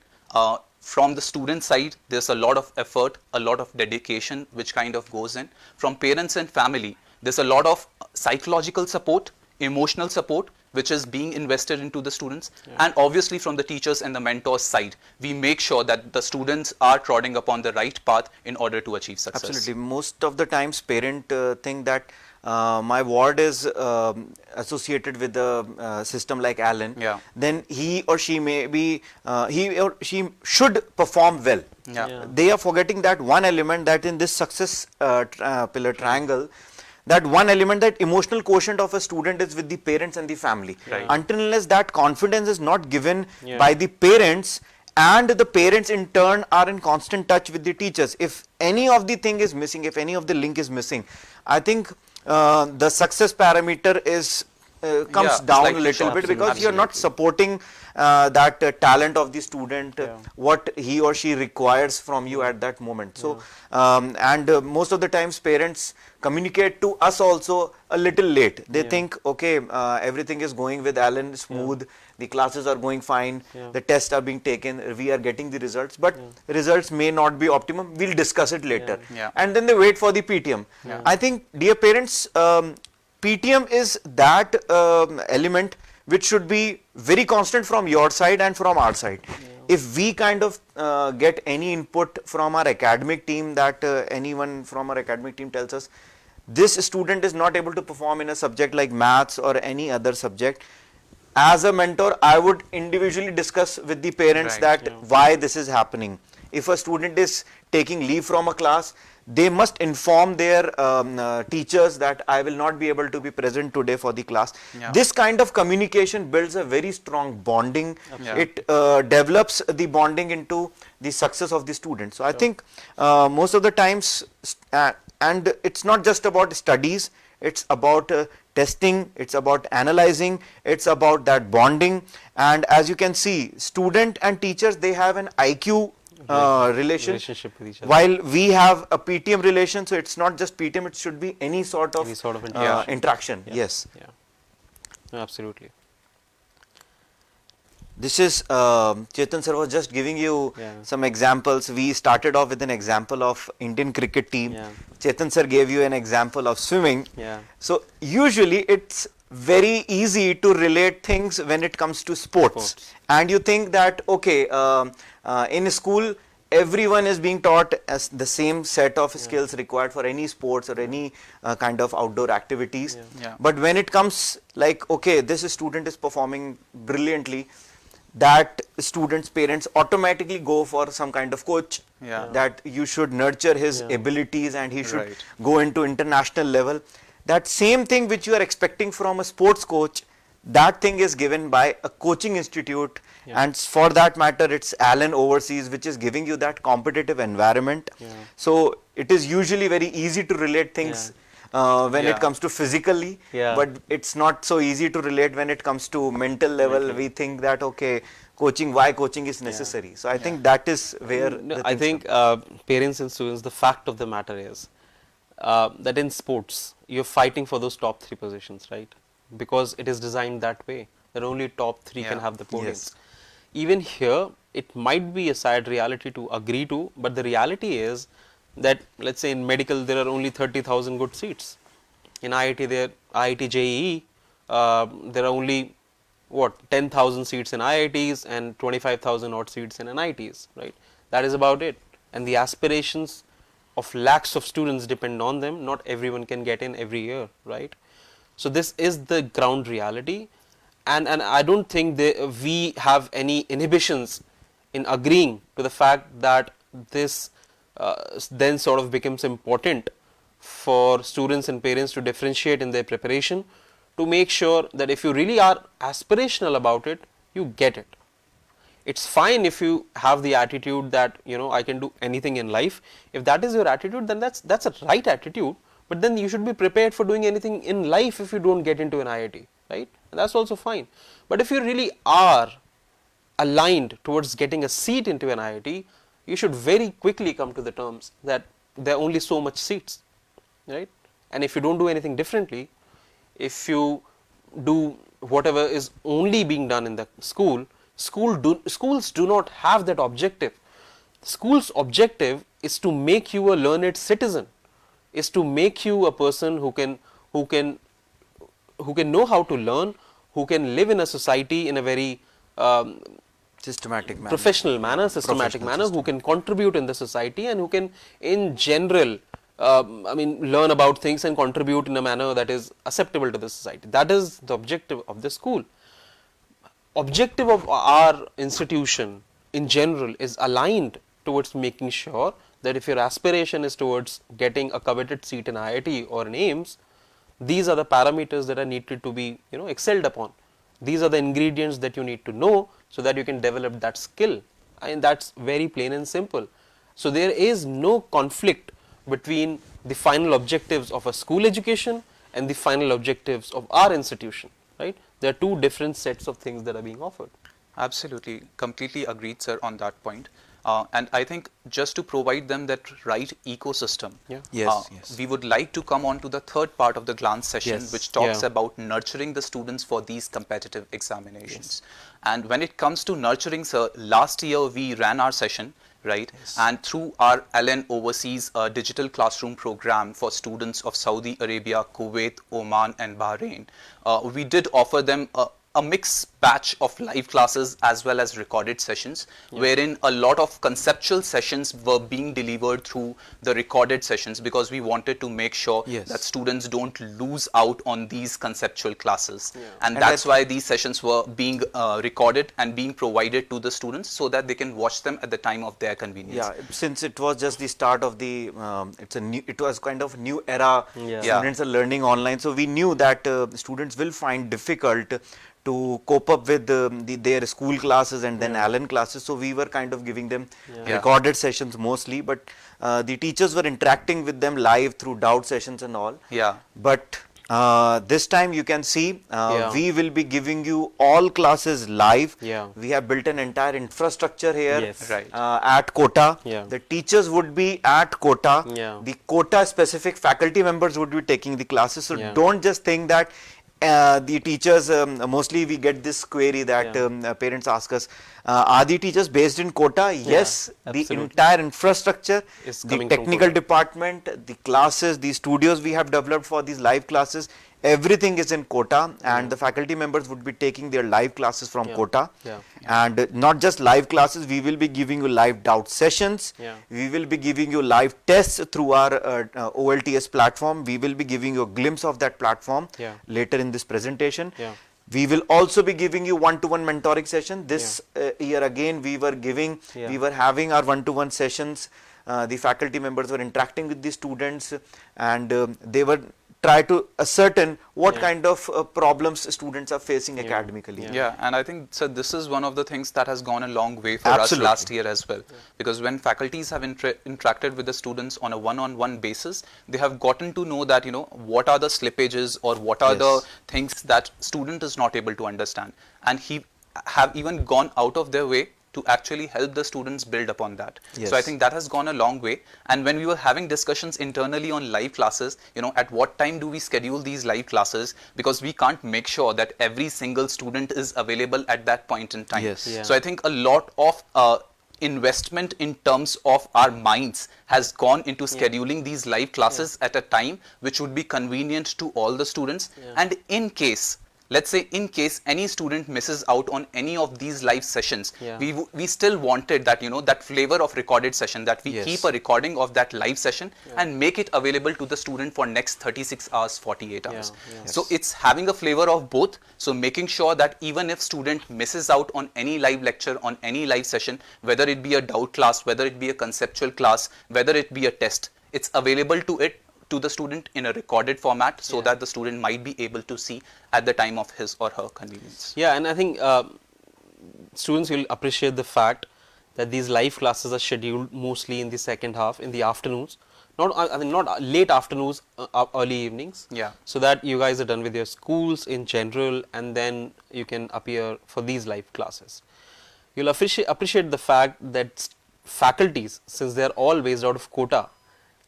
From the student side, there's a lot of effort, a lot of dedication which kind of goes in. From parents and family, there's a lot of psychological support, emotional support, which is being invested into the students. And obviously from the teachers and the mentors side, we make sure that the students are trotting upon the right path in order to achieve success. Absolutely. Most of the times parent think that my ward is associated with a system like Allen, Yeah. then he or she should perform well. Yeah. They are forgetting that one element, that in this success pillar triangle, that one element, that emotional quotient of a student is with the parents and the family. Right. Until unless that confidence is not given by the parents, and the parents in turn are in constant touch with the teachers, if any of the thing is missing, if any of the link is missing, I think the success parameter is comes down a slightly little short. bit, because you are not supporting that talent of the student, what he or she requires from you at that moment. So most of the times parents communicate to us also a little late. They think, okay, everything is going with Allen smooth, the classes are going fine, the tests are being taken, we are getting the results, but results may not be optimum. We'll discuss it later. Yeah. And then they wait for the PTM. I think, dear parents, PTM is that element which should be very constant from your side and from our side. If we kind of get any input from our academic team, that anyone from our academic team tells us this student is not able to perform in a subject like maths or any other subject, as a mentor I would individually discuss with the parents that why this is happening. If a student is taking leave from a class, they must inform their teachers that I will not be able to be present today for the class. This kind of communication builds a very strong bonding. It develops the bonding into the success of the student. So I think most of the times, and it's not just about studies, it's about testing, it's about analyzing, it's about that bonding. And as you can see, student and teachers, they have an IQ relationship with each other. while we have a PTM relation. So it's not just PTM, it should be any sort of interaction. Yes. Yeah. Absolutely. This is Chetan sir was just giving you some examples. We started off with an example of Indian cricket team. Chetan sir gave you an example of swimming. So usually it's very easy to relate things when it comes to sports. And you think that, okay, in school everyone is being taught as the same set of skills required for any sports or any kind of outdoor activities. But when it comes like, okay, this student is performing brilliantly, that student's parents automatically go for some kind of coach, that you should nurture his abilities and he should go into international level. That same thing which you are expecting from a sports coach, that thing is given by a coaching institute. And for that matter, it's Allen Overseas, which is giving you that competitive environment. So it is usually very easy to relate things when Yeah. it comes to physically, Yeah. but it's not so easy to relate when it comes to mental level. We think that okay, why coaching is necessary. So I think that is where No, the I things think parents and students, the fact of the matter is that in sports, you're fighting for those top three positions, right? Because it is designed that way, that only top three can Yeah. have the podiums. Yes. Even here, it might be a sad reality to agree to, but the reality is that, let's say in medical, there are only 30,000 good seats. In IIT, IIT JEE, there are only what 10,000 seats in IITs and 25,000 odd seats in NITs, right? That is about it. And the aspirations of lakhs of students depend on them. Not everyone can get in every year, right? So this is the ground reality, and I don't think we have any inhibitions in agreeing to the fact that this then sort of becomes important for students and parents to differentiate in their preparation, to make sure that if you really are aspirational about it, you get it. It's fine if you have the attitude that I can do anything in life. If that is your attitude, then that's a right attitude, but then you should be prepared for doing anything in life if you don't get into an IIT, right? And that's also fine. But if you really are aligned towards getting a seat into an IIT, you should very quickly come to the terms that there are only so much seats, right? And if you don't do anything differently, if you do whatever is only being done in the schools do not have that objective. School's objective is to make you a learned citizen, is to make you a person who can know how to learn, who can live in a society in a very Systematic manner. professional manner, systematic Professional manner, system. who can contribute in the society and who can, in general, learn about things and contribute in a manner that is acceptable to the society. That is the objective of the school. Objective of our institution in general is aligned towards making sure that if your aspiration is towards getting a coveted seat in IIT or in AIIMS, these are the parameters that are needed to be excelled upon. These are the ingredients that you need to know so that you can develop that skill, and that's very plain and simple. So there is no conflict between the final objectives of a school education and the final objectives of our institution, right? There are two different sets of things that are being offered. Absolutely, completely agreed, sir, on that point. And I think just to provide them that right ecosystem, Yeah. Yes, yes. we would like to come on to the third part of the glance session, Yes. which talks Yeah. about nurturing the students for these competitive examinations. And when it comes to nurturing, sir, last year we ran our session, right? And through our LN Overseas digital classroom program for students of Saudi Arabia, Kuwait, Oman, and Bahrain, we did offer them a mixed batch of live classes as well as recorded sessions, wherein a lot of conceptual sessions were being delivered through the recorded sessions, because we wanted to make sure Yes. that students don't lose out on these conceptual classes. And And that's I- why these sessions were being recorded and being provided to the students so that they can watch them at the time of their convenience. Yeah, since it was just the start of the, it was kind of new era. Yeah. Yeah. Students are learning online, so we knew that students will find difficult to cope up with their school classes and then Allen classes. So we were kind of giving them Yeah. recorded sessions mostly, but the teachers were interacting with them live through doubt sessions and all. Yeah. But this time you can see Yeah. we will be giving you all classes live. Yeah. We have built an entire infrastructure here Yes. Right. at Kota. Yeah. The teachers would be at Kota. Yeah. The Kota specific faculty members would be taking the classes. So Yeah. don't just think that the teachers, mostly we get this query that Yeah. parents ask us, are the teachers based in Kota? Yes, the absolutely. entire infrastructure, Is the coming from technical Kota. department, the classes, the studios we have developed for these live classes, everything is in Kota, and the faculty members would be taking their live classes from Yeah. Kota. Yeah. And not just live classes, we will be giving you live doubt sessions. Yeah. We will be giving you live tests through our OLTS platform. We will be giving you a glimpse of that platform Yeah. later in this presentation. Yeah. We will also be giving you one-to-one mentoring session. This year again we were having our one-to-one sessions. The faculty members were interacting with the students, and they were try to ascertain what Yeah. kind of problems students are facing Yeah. academically. Yeah. Yeah, and I think so this is one of the things that has gone a long way for Absolutely. us last year as well. Because when faculties have interacted with the students on a one-on-one basis, they have gotten to know that, what are the slippages or what are the Yes. things that student is not able to understand. And he have even gone out of their way to actually help the students build upon that. So I Yes. think that has gone a long way. And when we were having discussions internally on live classes, at what time do we schedule these live classes? Because we can't make sure that every single student is available at that point in time. Yes. Yeah. So I think a lot of investment in terms of our minds has gone into scheduling these live classes at a time which would be convenient to all the students. And in case, let's say in case any student misses out on any of these live sessions, Yeah. we still wanted that, that flavor of recorded session, that we Yes. keep a recording of that live session and make it available to the student for next 36 hours, 48 hours. yeah. So it's having a flavor of both. So making sure that even if student misses out on any live lecture, on any live session, whether it be a doubt class, whether it be a conceptual class, whether it be a test, it's available to the student in a recorded format so that the student might be able to see at the time of his or her convenience. Yeah, and I think students will appreciate the fact that these live classes are scheduled mostly in the second half, in the afternoons, not late afternoons, early evenings. Yeah. So that you guys are done with your schools in general, and then you can appear for these live classes. You'll appreciate the fact that faculties, since they are all based out of Kota,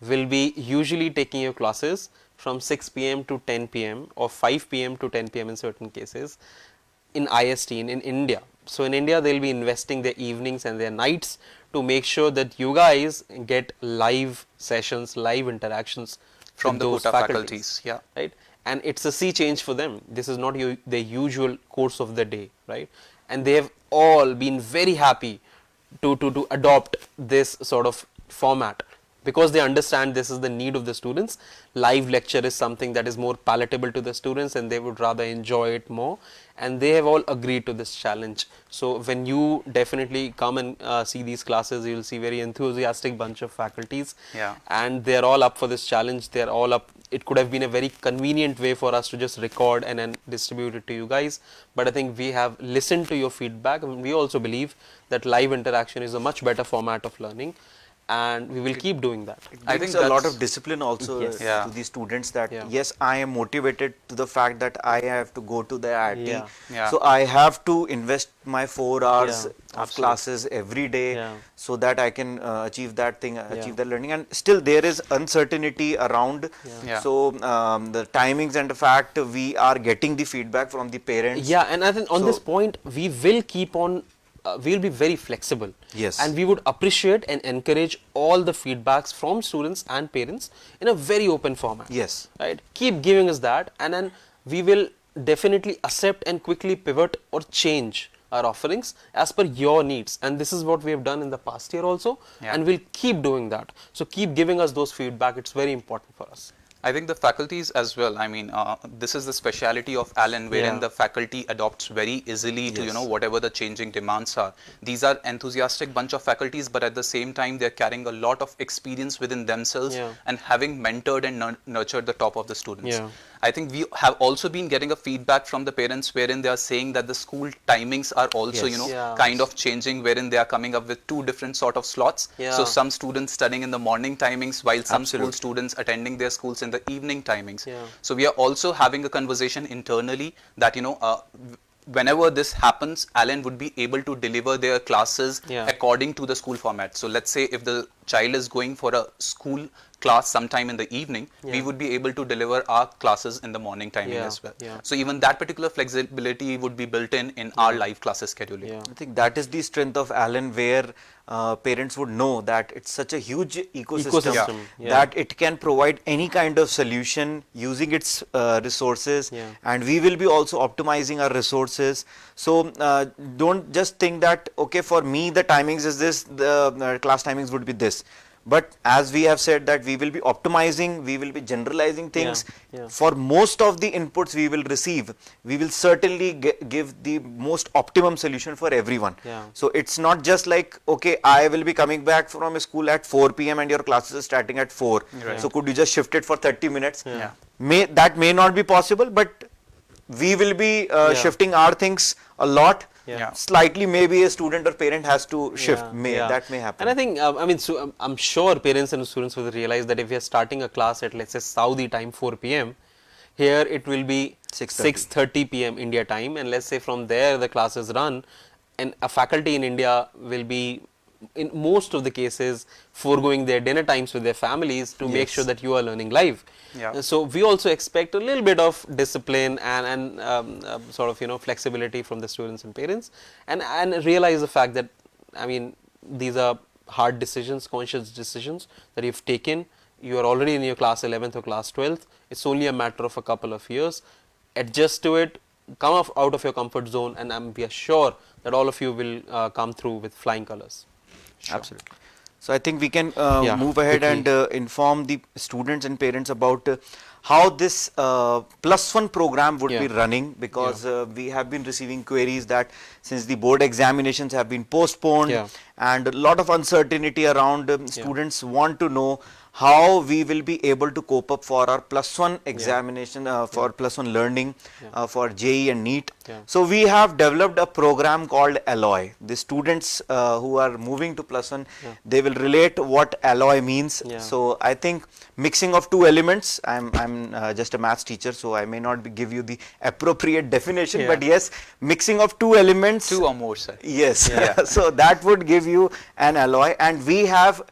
will be usually taking your classes from 6 p.m. to 10 p.m. or 5 p.m. to 10 p.m. in certain cases in IST in India. So in India, they'll be investing their evenings and their nights to make sure that you guys get live sessions, live interactions From with the those Kota faculties, faculties, yeah. right? And it's a sea change for them. This is not their usual course of the day, right? And they have all been very happy to adopt this sort of format because they understand this is the need of the students. Live lecture is something that is more palatable to the students and they would rather enjoy it more, and they have all agreed to this challenge. So when you definitely come and see these classes, you will see very enthusiastic bunch of faculties, Yeah. and they're all up for this challenge. They're all up. It could have been a very convenient way for us to just record and then distribute it to you guys, but I think we have listened to your feedback, and we also believe that live interaction is a much better format of learning, and we will keep doing that. I Brings think a lot that's- of discipline also Yes. Yeah. to the students that Yeah. yes, I am motivated to the fact that I have to go to the IIT. Yeah. Yeah. So I have to invest my 4 hours Yeah, of absolutely. classes every day Yeah. so that I can achieve that thing, achieve Yeah. that learning. And still there is uncertainty around. Yeah. So the timings and the fact we are getting the feedback from the parents. Yeah, and I think on this So- point, we will keep on, we will be very flexible. Yes. And we would appreciate and encourage all the feedbacks from students and parents in a very open format. Yes. Right? Keep giving us that, and then we will definitely accept and quickly pivot or change our offerings as per your needs. And this is what we have done in the past year also, Yeah. and we'll keep doing that. So keep giving us those feedback. It's very important for us. I think the faculties as well. I mean, this is the speciality of Allen, wherein Yeah. the faculty adopts very easily to Yes. whatever the changing demands are. These are enthusiastic bunch of faculties, but at the same time, they're carrying a lot of experience within themselves Yeah. and having mentored and nurtured the top of the students. Yeah. I think we have also been getting a feedback from the parents wherein they are saying that the school timings are also, Yes. Yeah. kind of changing, wherein they are coming up with 2 different sort of slots. Yeah. So some students studying in the morning timings while some Absolutely. school students attending their schools in the evening timings. Yeah. So we are also having a conversation internally that, whenever this happens, Allen would be able to deliver their classes Yeah. according to the school format. So let's say if the child is going for a school class sometime in the evening, we Yeah. would be able to deliver our classes in the morning timing Yeah, as well. yeah. So even that particular flexibility would be built in our live classes scheduling. Yeah. I think that is the strength of Allen, where parents would know that it's such a huge ecosystem, Ecosystem, yeah. that it can provide any kind of solution using its resources, Yeah. and we will be also optimizing our resources. So don't just think that okay, for me the timings is this, the class timings would be this. but as we have said that we will be optimizing, we will be generalizing things. yeah. For most of the inputs we will receive, we will certainly give the most optimum solution for everyone. Yeah. So it's not just like, okay, I will be coming back from a school at 4 p.m. and your classes are starting at 4. Right. So could you just shift it for 30 minutes? Yeah. That may not be possible, but we will be shifting our things a lot. Yeah. Slightly, maybe a student or parent has to shift. Yeah. That may happen. And I think, I mean, so, I'm sure parents and students will realize that if we are starting a class at, let's say, Saudi time 4 p.m., here it will be 6:30 p.m. India time, and let's say from there the classes run, and a faculty in India will be, in most of the cases, foregoing their dinner times with their families to make sure that you are learning live. Yeah. So we also expect a little bit of discipline and sort of flexibility from the students and parents, and realize the fact that, I mean, these are hard decisions, conscious decisions that you've taken. You are already in your class 11th or class 12th. It's only a matter of a couple of years. Adjust to it, come out of your comfort zone, and we are sure that all of you will come through with flying colors. Absolutely. So I think we can Yeah, move ahead and inform the students and parents about how this +1 program would be running, because we have been receiving queries that since the board examinations have been postponed and a lot of uncertainty around, students want to know how we will be able to cope up for our +1 examination, for +1 learning, for JEE and NEET. So we have developed a program called Alloy. The students who are moving to +1, they will relate what Alloy means. So I think mixing of two elements, I'm just a maths teacher, so I may not give you the appropriate definition, but yes, mixing of two elements. Two or more, sir. Yes, so that would give you an alloy, and we have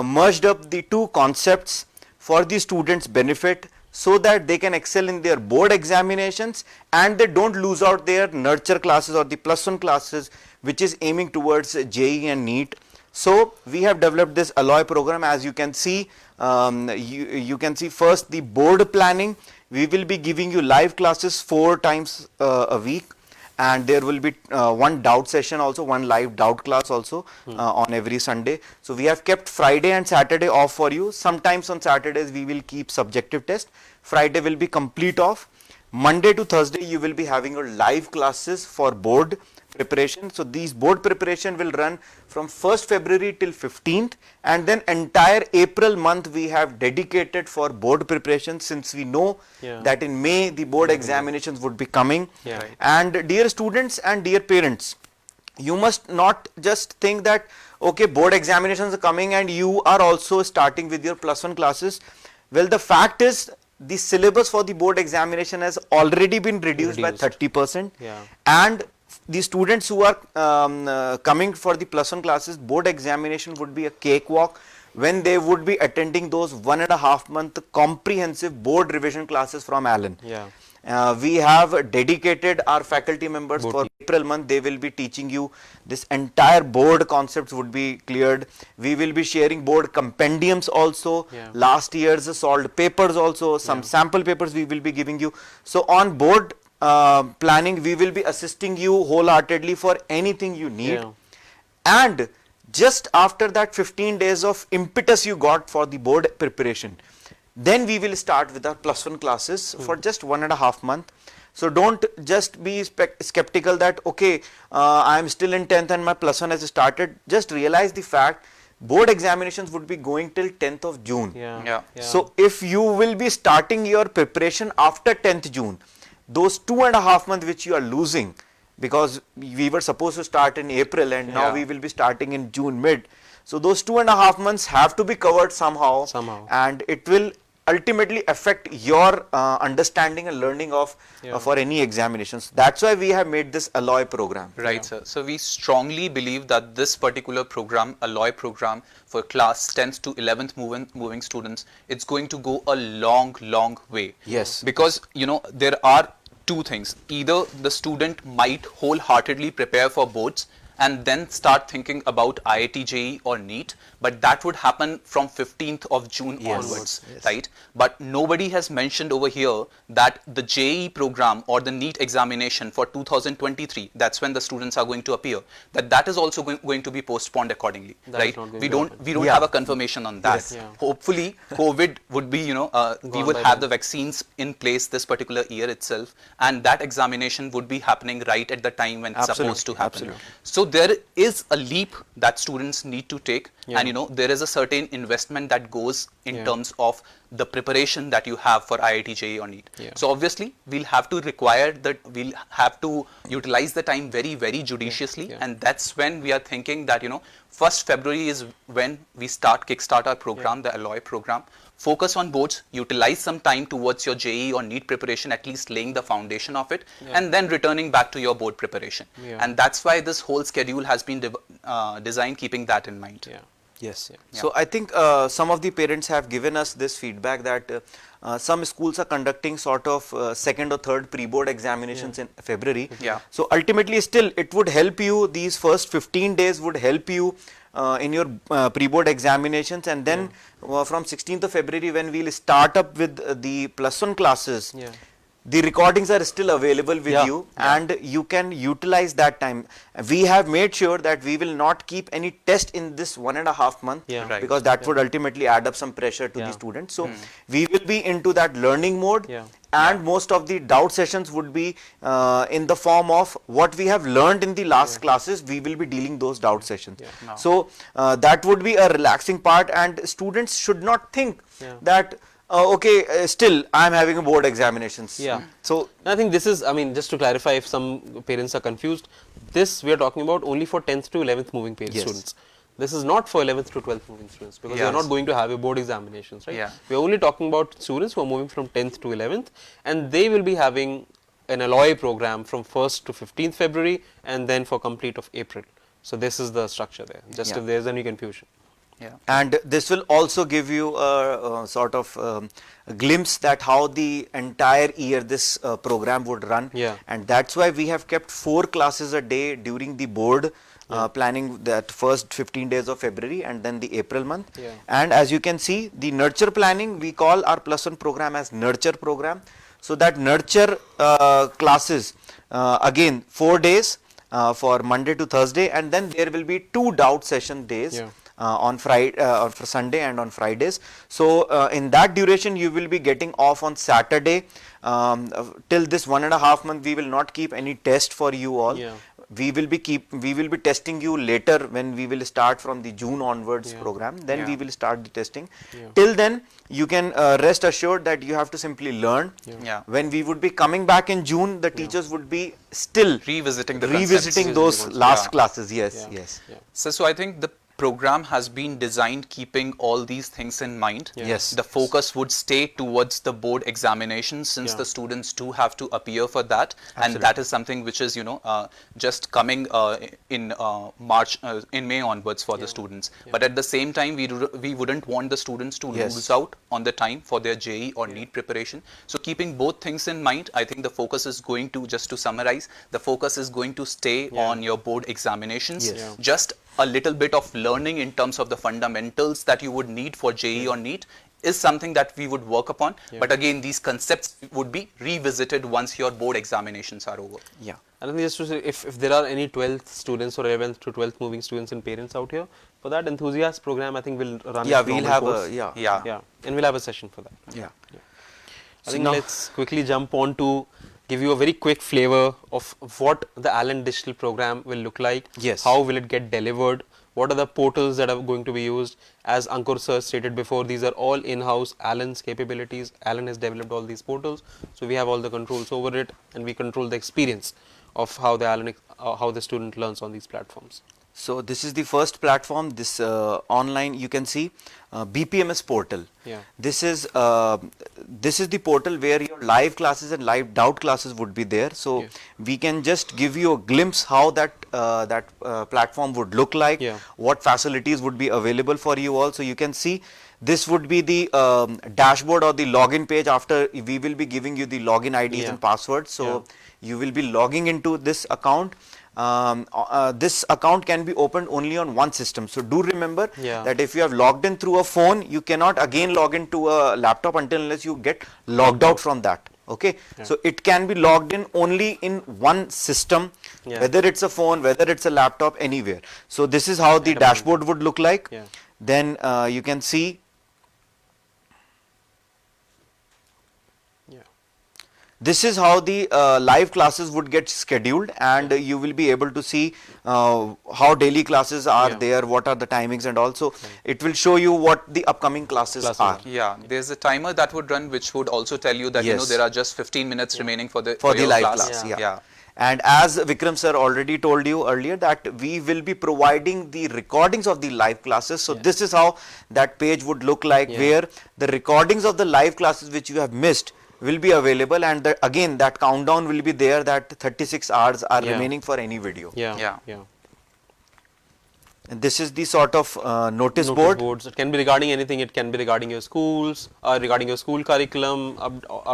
merged up the two concepts for the students' benefit, so that they can excel in their board examinations and they don't lose out their nurture classes or the +1 classes, which is aiming towards JEE and NEET. So we have developed this Alloy program. As you can see, you can see first the board planning. We will be giving you live classes 4 times a week, and there will be one doubt session also, one live doubt class also on every Sunday. So we have kept Friday and Saturday off for you. Sometimes on Saturdays we will keep subjective test. Friday will be complete off. Monday to Thursday you will be having your live classes for board preparation. So these board preparation will run from 1st February till 15th, and then entire April month we have dedicated for board preparation, since we know that in May the board examinations would be coming. And dear students and dear parents, you must not just think that okay, board examinations are coming and you are also starting with your +1 classes. Well, the fact is the syllabus for the board examination has already been reduced by 30%, and the students who are coming for the +1 classes, board examination would be a cakewalk when they would be attending those 1.5 month comprehensive board revision classes from Allen. We have dedicated our faculty members for April month. They will be teaching you this entire board concepts would be cleared. We will be sharing board compendiums also, last year's solved papers also, some sample papers we will be giving you. So on board planning, we will be assisting you wholeheartedly for anything you need. And just after that 15 days of impetus you got for the board preparation, then we will start with our +1 classes for just 1.5 month. So don't just be skeptical that okay, I am still in 10th and my +1 has started. Just realize the fact board examinations would be going till 10th of June. So if you will be starting your preparation after 10th June, those 2.5 months which you are losing, because we were supposed to start in April and now we will be starting in June mid. So those 2.5 months have to be covered somehow. And it will ultimately affect your understanding and learning of for any examinations. That's why we have made this Alloy program. Right, sir. So we strongly believe that this particular program, Alloy program, for class 10th to 11th moving students, it's going to go a long way. Yes. Because, you know, there are two things. Either the student might wholeheartedly prepare for boards and then start thinking about IIT JEE or NEET, but that would happen from 15th of June onwards, right? But nobody has mentioned over here that the JEE program or the NEET examination for 2023, that's when the students are going to appear, that is also going to be postponed accordingly, right? We don't have a confirmation on that. Hopefully, COVID would be, we would have the vaccines in place this particular year itself, and that examination would be happening right at the time when it's supposed to happen. So there is a leap that students need to take, and there is a certain investment that goes in terms of the preparation that you have for IIT JEE or NEET. So obviously we'll have to utilize the time very, very judiciously, and that's when we are thinking that 1st February is when we kickstart our program, the Alloy program. Focus on boards, utilize some time towards your JEE or NEET preparation, at least laying the foundation of it, and then returning back to your board preparation. And that's why this whole schedule has been designed keeping that in mind. Yes. So I think some of the parents have given us this feedback that some schools are conducting sort of second or third pre-board examinations in February. So ultimately still it would help you, these first 15 days would help you in your pre-board examinations, and then from 16th of February when we'll start up with the +1 classes, the recordings are still available with you, and you can utilize that time. We have made sure that we will not keep any test in this 1.5 months, because that would ultimately add up some pressure to the students. So we will be into that learning mode, and most of the doubt sessions would be in the form of what we have learned in the last classes. We will be dealing those doubt sessions. So that would be a relaxing part, and students should not think that still I am having a board examinations. So I think this is, I mean, just to clarify if some parents are confused, this we are talking about only for 10th to 11th moving students. This is not for 11th to 12th moving students, because they are not going to have a board examinations, right? We are only talking about students who are moving from 10th to 11th, and they will be having an Alloy program from 1st to 15th February, and then for complete of April. So this is the structure there, just if there is any confusion. And this will also give you a sort of a glimpse that how the entire year this program would run, and that's why we have kept 4 classes a day during the board planning, that first 15 days of February and then the April month. And as you can see, the nurture planning, we call our +1 program as nurture program. So that nurture classes, again 4 days for Monday to Thursday, and then there will be 2 doubt session days on Friday, for Sunday and on Fridays. So in that duration you will be getting off on Saturday. Till this 1.5 months we will not keep any test for you all. We will be testing you later when we will start from the June onwards program. Then we will start the testing. Till then you can rest assured that you have to simply learn. When we would be coming back in June, the teachers would be still revisiting those last classes. Yes. So I think the program has been designed keeping all these things in mind. The focus would stay towards the board examinations, since the students do have to appear for that. And that is something which is just coming in March, in May onwards for the students. But at the same time, we wouldn't want the students to lose out on the time for their JEE or NEET preparation. So keeping both things in mind, I think the focus is going to, just to summarize, the focus is going to stay on your board examinations. Just a little bit of learning in terms of the fundamentals that you would need for JEE or NEET is something that we would work upon. But again, these concepts would be revisited once your board examinations are over. I think just to say, if there are any 12th students or 11th to 12th moving students and parents out here, for that enthusiast program, I think we'll run we'll have and we'll have a session for that. I think let's quickly jump on to give you a very quick flavor of what the Allen Digital program will look like. How will it get delivered? What are the portals that are going to be used? As Ankur sir stated before, these are all in-house Allen's capabilities. Allen has developed all these portals, so we have all the controls over it, and we control the experience of how the student learns on these platforms. So this is the first platform, this online, you can see BPMS portal. This is the portal where your live classes and live doubt classes would be there. So we can just give you a glimpse how that platform would look like, what facilities would be available for you all. So you can see this would be the dashboard or the login page. After we will be giving you the login IDs and passwords. So you will be logging into this account. this account can be opened only on one system. So do remember Yeah. that if you have logged in through a phone, you cannot again log into a laptop until unless you get logged out from that. Okay, so it can be logged in only in one system, Yeah. whether it's a phone, whether it's a laptop, anywhere. So this is how the dashboard would look like. Yeah. Then you can see Yeah. this is how the live classes would get scheduled, and you will be able to see how daily classes are Yeah. there, what are the timings, and also it will show you what the upcoming classes Classes are. are. Yeah, there's a timer that would run which would also tell you that Yes. there are just 15 minutes remaining for the For the your live class. class, Yeah. yeah. And as Vikram sir already told you earlier that we will be providing the recordings of the live classes. So this is how that page would look like, Yeah. where the recordings of the live classes which you have missed will be available, and again that countdown will be there that 36 hours are Yeah. remaining for any video. Yeah. Yeah. Yeah. And this is the sort of notice Notice board. boards. It can be regarding anything. It can be regarding your schools, regarding your school curriculum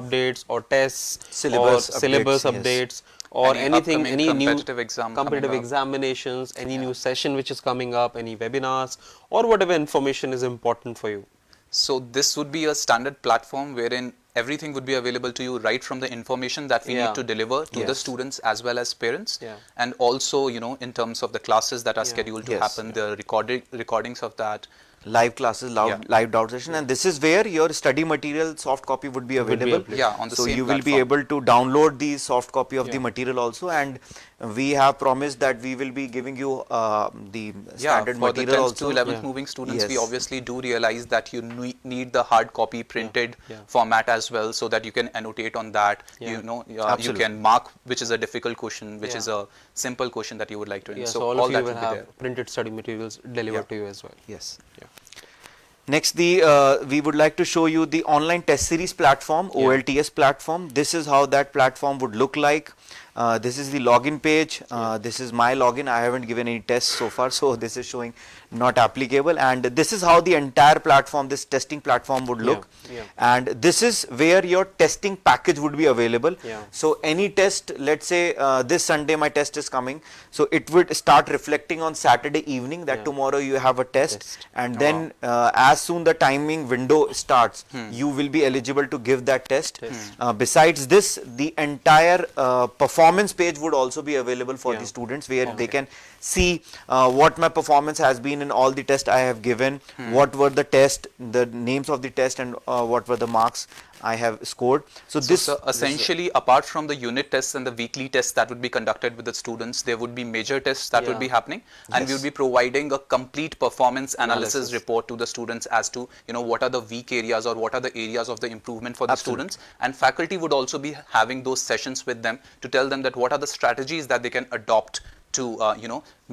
updates or tests, Syllabus or syllabus updates, yes. updates, or Any anything, upcoming any new competitive exam coming competitive up. examinations, any new session which is coming up, any webinars, or whatever information is important for you. So this would be a standard platform wherein everything would be available to you right from the information that we Yeah. need to deliver to the Yes. students as well as parents. Yeah. And also, in terms of the classes that are scheduled to Yes. happen, the recordings of that. Live classes, live doubt session, and this is where your study material soft copy would be Would be available. available. Yeah, on the So same you will be platform. able to download the soft copy of the Yeah. material also, and we have promised that we will be giving you the standard for the material 10th also. to 11th Yeah. moving students, we Yes. obviously do realize that you need the hard copy printed Yeah. format as well, so that you can annotate on that. Yeah. You Absolutely. can mark which is a difficult question, which Yeah. is a simple question that you would like to. Yeah, So so all all of you that will will be have there. printed study materials delivered Yeah. to you as well. Yes. Yeah. Next, we would like to show you the online test series platform, Yeah. OLTS platform. This is how that platform would look like. This is the login page. This is my login. I haven't given any tests so far, so this is showing not applicable. And this is how the entire platform, this testing platform would look. Yeah. And this is where your testing package would be available. Yeah. So any test, let's say this Sunday my test is coming, so it would start reflecting on Saturday evening that Yeah. tomorrow you have a test, Test. and then as soon the timing window starts, you will be eligible to give that test. Besides this, the entire performance page would also be available for Yeah. the students, where they can see what my performance has been in all the tests I have given, what were the test, the names of the test, and what were the marks I have scored. So this So essentially, apart from the unit tests and the weekly tests that would be conducted with the students, there would be major tests that would be Yeah. happening, and we would be providing a complete performance analysis Analysis. report to the students as to what are the weak areas or what are the areas of the improvement for the students, and faculty would also be having those sessions with them to tell them that what are the strategies that they can adopt to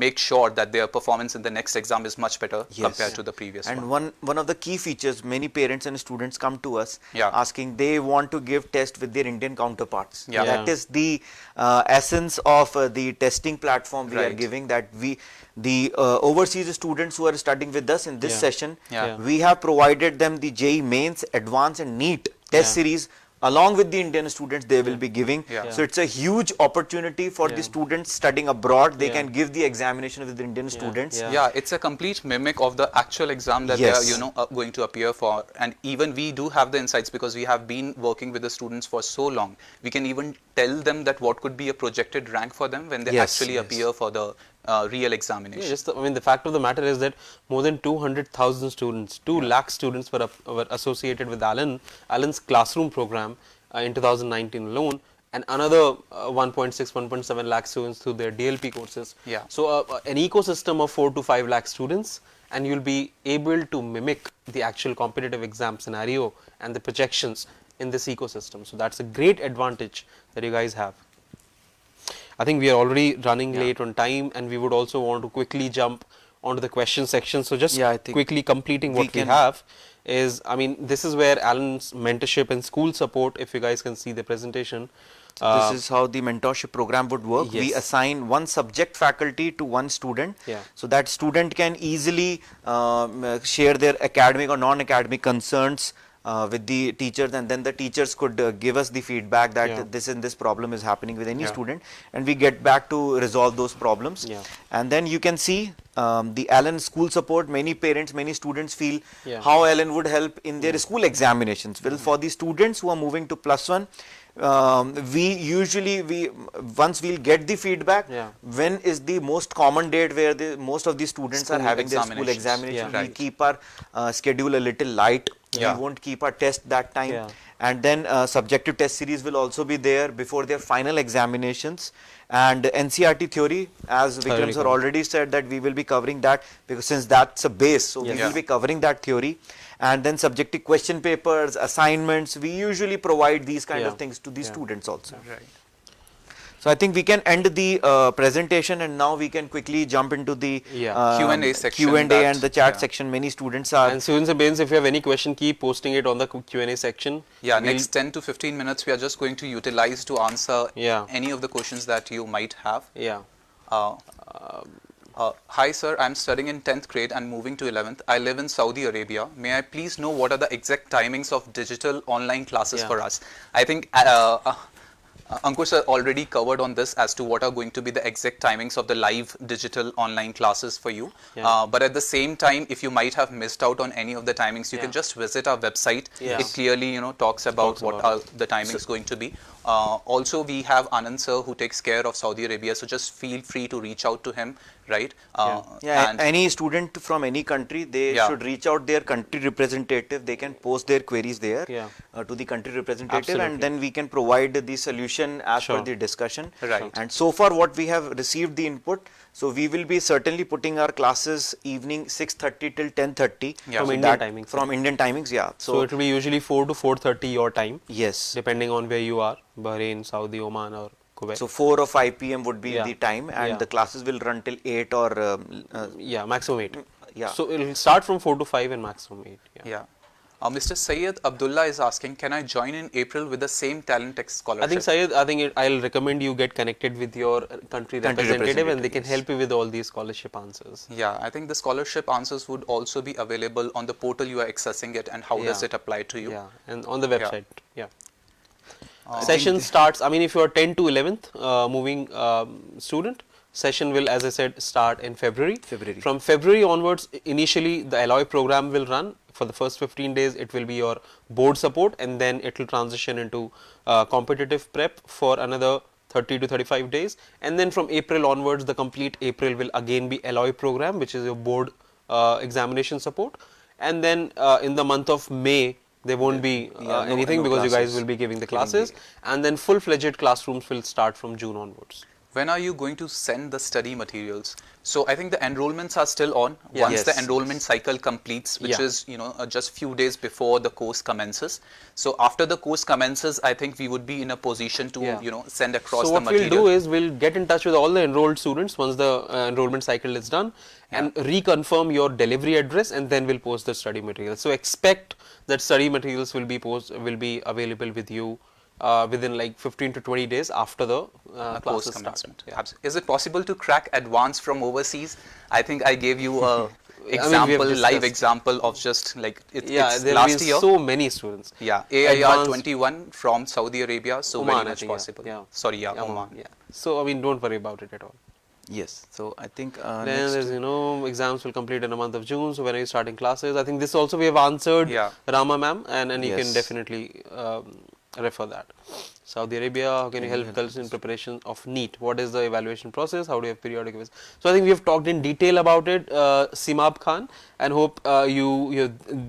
make sure that their performance in the next exam is much better Yes. compared to the previous And one. one of the key features, many parents and students come to us Yeah. asking they want to give test with their Indian counterparts. Yeah. That is the essence of the testing platform we are Right. giving, that the overseas students who are studying with us in this Yeah. session, Yeah. we have provided them the JEE Mains, Advanced and NEET test Yeah. series along with the Indian students they will be giving. Yeah. So it's a huge opportunity for the Yeah. students studying abroad. They Yeah. can give the examination with the Indian Yeah. students. Yeah. Yeah, it's a complete mimic of the actual exam that Yes. they are, going to appear for. And even we do have the insights because we have been working with the students for so long. We can even tell them that what could be a projected rank for them when they Yes, actually yes. appear for the real examination. Yeah, just the fact of the matter is that more than 200,000 students, 2 lakh students were associated with Allen's classroom program in 2019 alone, and another 1.6, 1.7 lakh students through their DLP courses. Yeah. So an ecosystem of 4 to 5 lakh students, and you'll be able to mimic the actual competitive exam scenario and the projections in this ecosystem. So that's a great advantage that you guys have. I think we are already running late on time, and we would also want to quickly jump onto the question section. So just Yeah, I think quickly completing we what we can- have is, this is where Alan's mentorship and school support, if you guys can see the presentation. This is how the mentorship program would work. We yes. assign one subject faculty to one student, Yeah. so that student can easily share their academic or non-academic concerns with the teachers, and then the teachers could give us the feedback that Yeah. this problem is happening with any Yeah. student, and we get back to resolve those problems. Yeah. And then you can see the Allen school support. Many parents, many students feel Yeah. how Allen would help in their school examinations. Well, for the students who are moving to +1, we usually once we'll get the feedback, Yeah. when is the most common date where most of the students are School having their school examinations. examination. Yeah. We Right. keep our schedule a little light. Yeah. We won't keep our test that time. Yeah. And then subjective test series will also be there before their final examinations. And NCRT theory, as Vikram sir covered. already said, that we will be covering that, because since that's a base, so Yes. we Yeah. will be covering that theory. And then subjective question papers, assignments, we usually provide these kind Yeah. of things to the Yeah. students also. Right. So I think we can end the presentation, and now we can quickly jump into the Yeah. Q&A section Q&A that- and the chat yeah. section. Many students are And students and parents, if you have any question, keep posting it on the Q&A section. Yeah, We'll- next 10 to 15 minutes, we are just going to utilize to answer Yeah. any of the questions that you might have. Yeah. Uh, Hi sir, I'm studying in 10th grade and moving to 11th. I live in Saudi Arabia. May I please know what are the exact timings of digital online classes Yeah. for us? I think Ankur sir already covered on this as to what are going to be the exact timings of the live digital online classes for you. Yeah. But at the same time, if you might have missed out on any of the timings, you Yeah. can just visit our website. Yeah. It clearly, talks about what about are the timings going to be. Also, we have Anand sir who takes care of Saudi Arabia, so just feel free to reach out to him, right? Yeah, and any student from any country, they Yeah. should reach out their country representative. They can post their queries there Yeah. to the country representative, Absolutely. and then we can provide the solution as per Sure. the discussion. Right. And so far, what we have received the input, so we will be certainly putting our classes evening 6:30 till 10:30. Yeah. From So Indian that- timings, From Indian timings, yeah. So it will be usually 4 to 4:30 your time, yes. depending on where you are, Bahrain, Saudi, Oman, or Kuwait. So 4 or 5 p.m. would be Yeah. the time, and Yeah. the classes will run till 8 or yeah, maximum 8. yeah. So it will start from 4 to 5 and maximum 8. Yeah. yeah. Mr. Syed Abdullah is asking, can I join in April with the same Talent X scholarship? I think Syed, I'll recommend you get connected with your country representative, and they can yes. help you with all these scholarship answers. Yeah, I think the scholarship answers would also be available on the portal you are accessing it, and how does Yeah. it apply to you? Yeah, and on the website. Yeah. Uh, Session starts, I mean, if you are 10 to 11th moving student, session will, as I said, start in February. February. From February onwards, initially the Alloy program will run. For the first 15 days, it will be your board support, and then it will transition into competitive prep for another 30 to 35 days. And then from April onwards, the complete April will again be Alloy program, which is your board examination support. And then in the month of May, there won't be no- anything no because you guys classes. will be giving the Giving classes, and then full-fledged classrooms will start from June onwards. When are you going to send the study materials? So I think the enrollments are still on. Yeah. Once the Yes. enrollment cycle completes, which Yeah. is just few days before the course commences. So after the course commences, I think we would be in a position to Yeah. send across So the what material. we'll do is we'll get in touch with all the enrolled students once the enrollment cycle is done, and reconfirm your delivery address, and then we'll post the study materials. So expect that study materials will be available with you within like 15 to 20 days after the course classes start. commencement. Yeah. Is it possible to crack advance from overseas? I think I gave you a we have example, live discussed. example of just like Yeah, it's there have last been year. so many students. Yeah, AIR Advanced- 21 from Saudi Arabia, so Oman, very I much think, yeah. possible. Yeah. Sorry, yeah, Oman. Yeah. So I mean, don't worry about it at all. Yes. So I think Then next. there's exams will complete in the month of June. So when are you starting classes? I think this also we have answered Yeah. Rama ma'am, and you can Yes. definitely refer that. Saudi Arabia, how can you help girls in preparation of NEET? What is the evaluation process? How do you have periodic quiz? So I think we have talked in detail about it, Simab Khan, and hope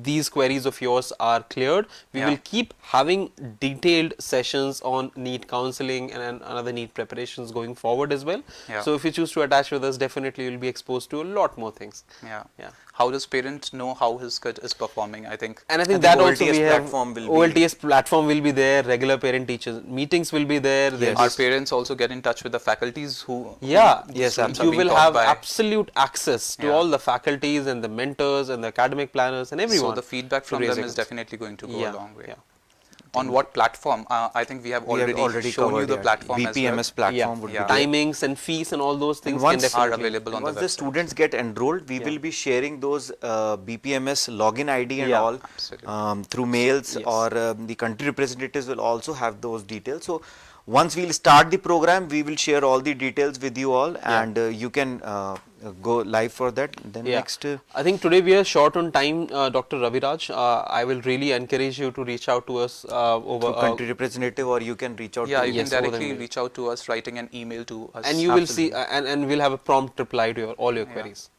these queries of yours are cleared. We Yeah. will keep having detailed sessions on NEET counseling and other NEET preparations going forward as well. Yeah. So if you choose to attach with us, definitely you'll be exposed to a lot more things. Yeah. Yeah. How does parent know how his kid is performing? I think. And I think I think that also OLTS we have platform will be- OLTS platform will be there. Regular parent teachers meetings will be there. There's Our parents also get in touch with the faculties who. Yeah, Yes, students are you being will taught have by. absolute access to Yeah. all the faculties and the mentors and the academic planners and everyone. So the feedback to from raise them your is concerns. definitely going to go Yeah, a long way. yeah. On what platform? I think we have We have already shown you covered, the yeah. platform as well. BPMS platform would Yeah. be there. Timings and fees and all those things can once definitely are available on once the the website. students get enrolled, we Yeah. will be sharing those BPMS login ID and Yeah. all Absolutely. through mails, Yes. or the country representatives will also have those details. So once we'll start the program, we will share all the details with you all, Yeah. and you can go live for that. Then Yeah. next, I think today we are short on time, Dr. Raviraj. I will really encourage you to reach out to us over. through country representative, or you can reach out Yeah, to you Yes, can over the directly mail. reach out to us, writing an email to us. And you will see, Absolutely. and we'll have a prompt reply to all your Yeah. queries.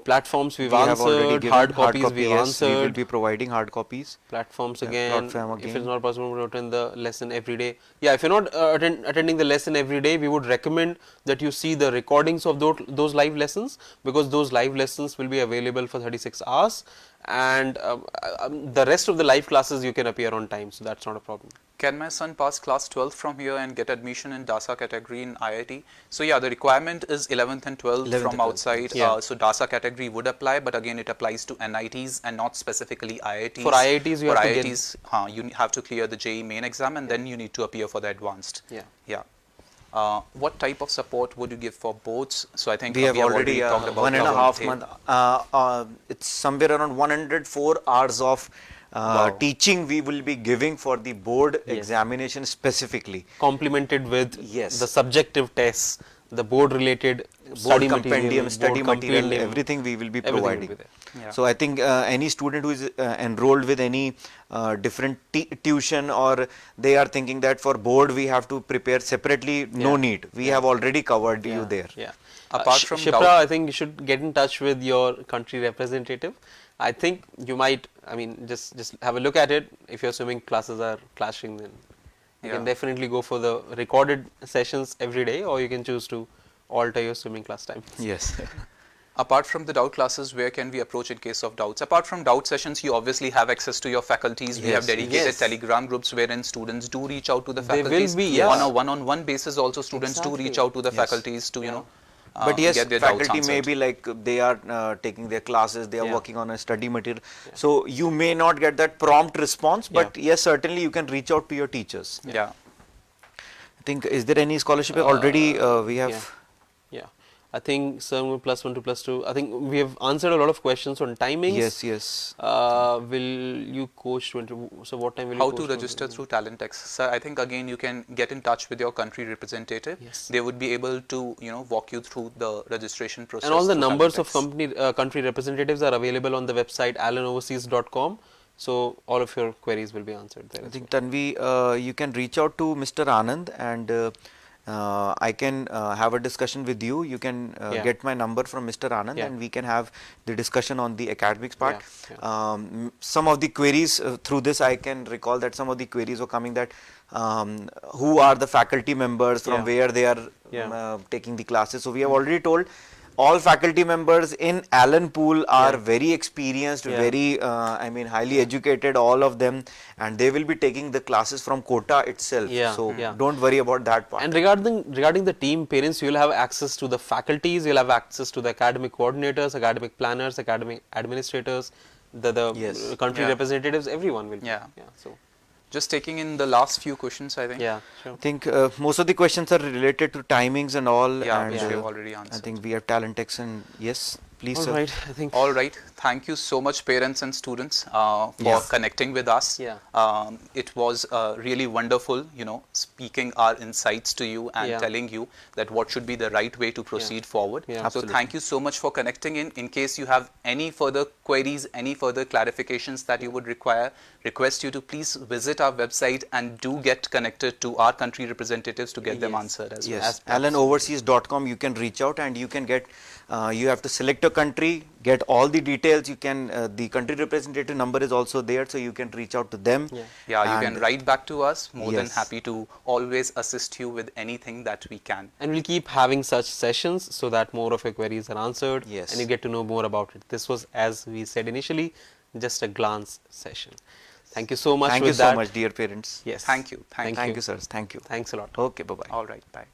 Platforms we've we have already answered, given hard copies copy, we've yes, we will answered. be providing hard copies. Platforms Yeah, again, platform if it's again. not possible to attend the lesson every day. Yeah, if you're not attending the lesson every day, we would recommend that you see the recordings of those live lessons, because those live lessons will be available for 36 hours, and the rest of the live classes you can appear on time, so that's not a problem. Can my son pass class 12th from here and get admission in DASA category in IIT? So yeah, the requirement is 11th and 12th 11th from and 12th, outside. Yeah. So DASA category would apply, but again it applies to NITs and not specifically IITs. For IITs, you For have to get- IITs, you have to clear the JEE main exam, and then you need to appear for the advanced. Yeah. Yeah. What type of support would you give for boards? So I think We have already talked about 1.5 Lavonte. month. It's somewhere around 104 hours of Wow. teaching we will be giving for the board Yes. examination specifically. Complemented with Yes. the subjective tests, the board related Board study compendium, material, study board material, compendium, everything we will be everything will providing. be there. Yeah. So I think any student who is enrolled with any different tuition, or they are thinking that for board we have to prepare separately, no Yeah. need. We have already covered you there. Yeah. Apart from Shipra, doubt- I think you should get in touch with your country representative. I think you might, I mean, just have a look at it. If your swimming classes are clashing, then you can Yeah. definitely go for the recorded sessions every day, or you can choose to alter your swimming class time. Yes. Apart from the doubt classes, where can we approach in case of doubts? Apart from doubt sessions, you obviously have access to your faculties. We have Yes. dedicated Yes. Telegram groups wherein students do reach out to the They will faculties. be, yeah. On a one-on-one basis also, students do reach Exactly. out to the Yes. faculties to, But yes, get their doubts faculty may answered. be like they are taking their classes, they are Yeah. working on a study material. So you may not get that prompt response, but yes, certainly you can reach out to your teachers. Yeah. I think, is there any scholarship already we have? Yeah. Yeah. I think some +1 to +2. I think we have answered a lot of questions on timings. Yes, yes. Will you coach 20? So what time will How you to coach register 20? through Talentex? Sir, I think again you can get in touch with your country representative. Yes. They would be able to, walk you through the registration process. And all the through numbers of Talentex. country representatives are available on the website allenoverseas.com. So all of your queries will be answered there. I as think well. Tanvi, you can reach out to Mr. Anand, and I can have a discussion with you. You can Yeah. get my number from Mr. Anand, Yeah. and we can have the discussion on the academics part. Yeah, Some of the queries through this, I can recall that some of the queries were coming that who are the faculty members, from Yeah. where they are Yeah. taking the classes. So we have already told all faculty members in Allen Pool are very experienced, Yeah. very I mean highly educated, all of them, and they will be taking the classes from Kota itself. Yeah, So yeah. don't worry about that part. And regarding the team parents, you will have access to the faculties, you'll have access to the academic coordinators, academic planners, academic administrators, the Yes. country Yeah. representatives, everyone will. Yeah. So Just taking in the last few questions, I think. yeah, sure. I think most of the questions are related to timings and all. Yeah, and which we have already answered. I think we have Talentex, and yes, please, All sir. right, I think. All right. Thank you so much, parents and students, for Yes. connecting with us. Yeah. It was really wonderful, speaking our insights to you and Yeah. telling you that what should be the right way to proceed forward. Yeah. So Absolutely. thank you so much for connecting in. In case you have any further queries, any further clarifications that you would require, request you to please visit our website and do get connected to our country representatives to get them Yes. answered as Yes, well. allenoverseas.com, you can reach out, and you can get, you have to select a country, get all the details. You can, the country representative number is also there, so you can reach out to them. Yeah. Yeah, you can And- write back to us. More than Yes. happy to always assist you with anything that we can. And we'll keep having such sessions so that more of your queries are answered, Yes. and you get to know more about it. This was, as we said initially, just a glance session. Thank you so much Thank with you so that. much, dear parents. Yes. Thank you. Thank Thank you. you, sirs. Thank you. Thanks a lot. Okay, bye bye. All right. Bye.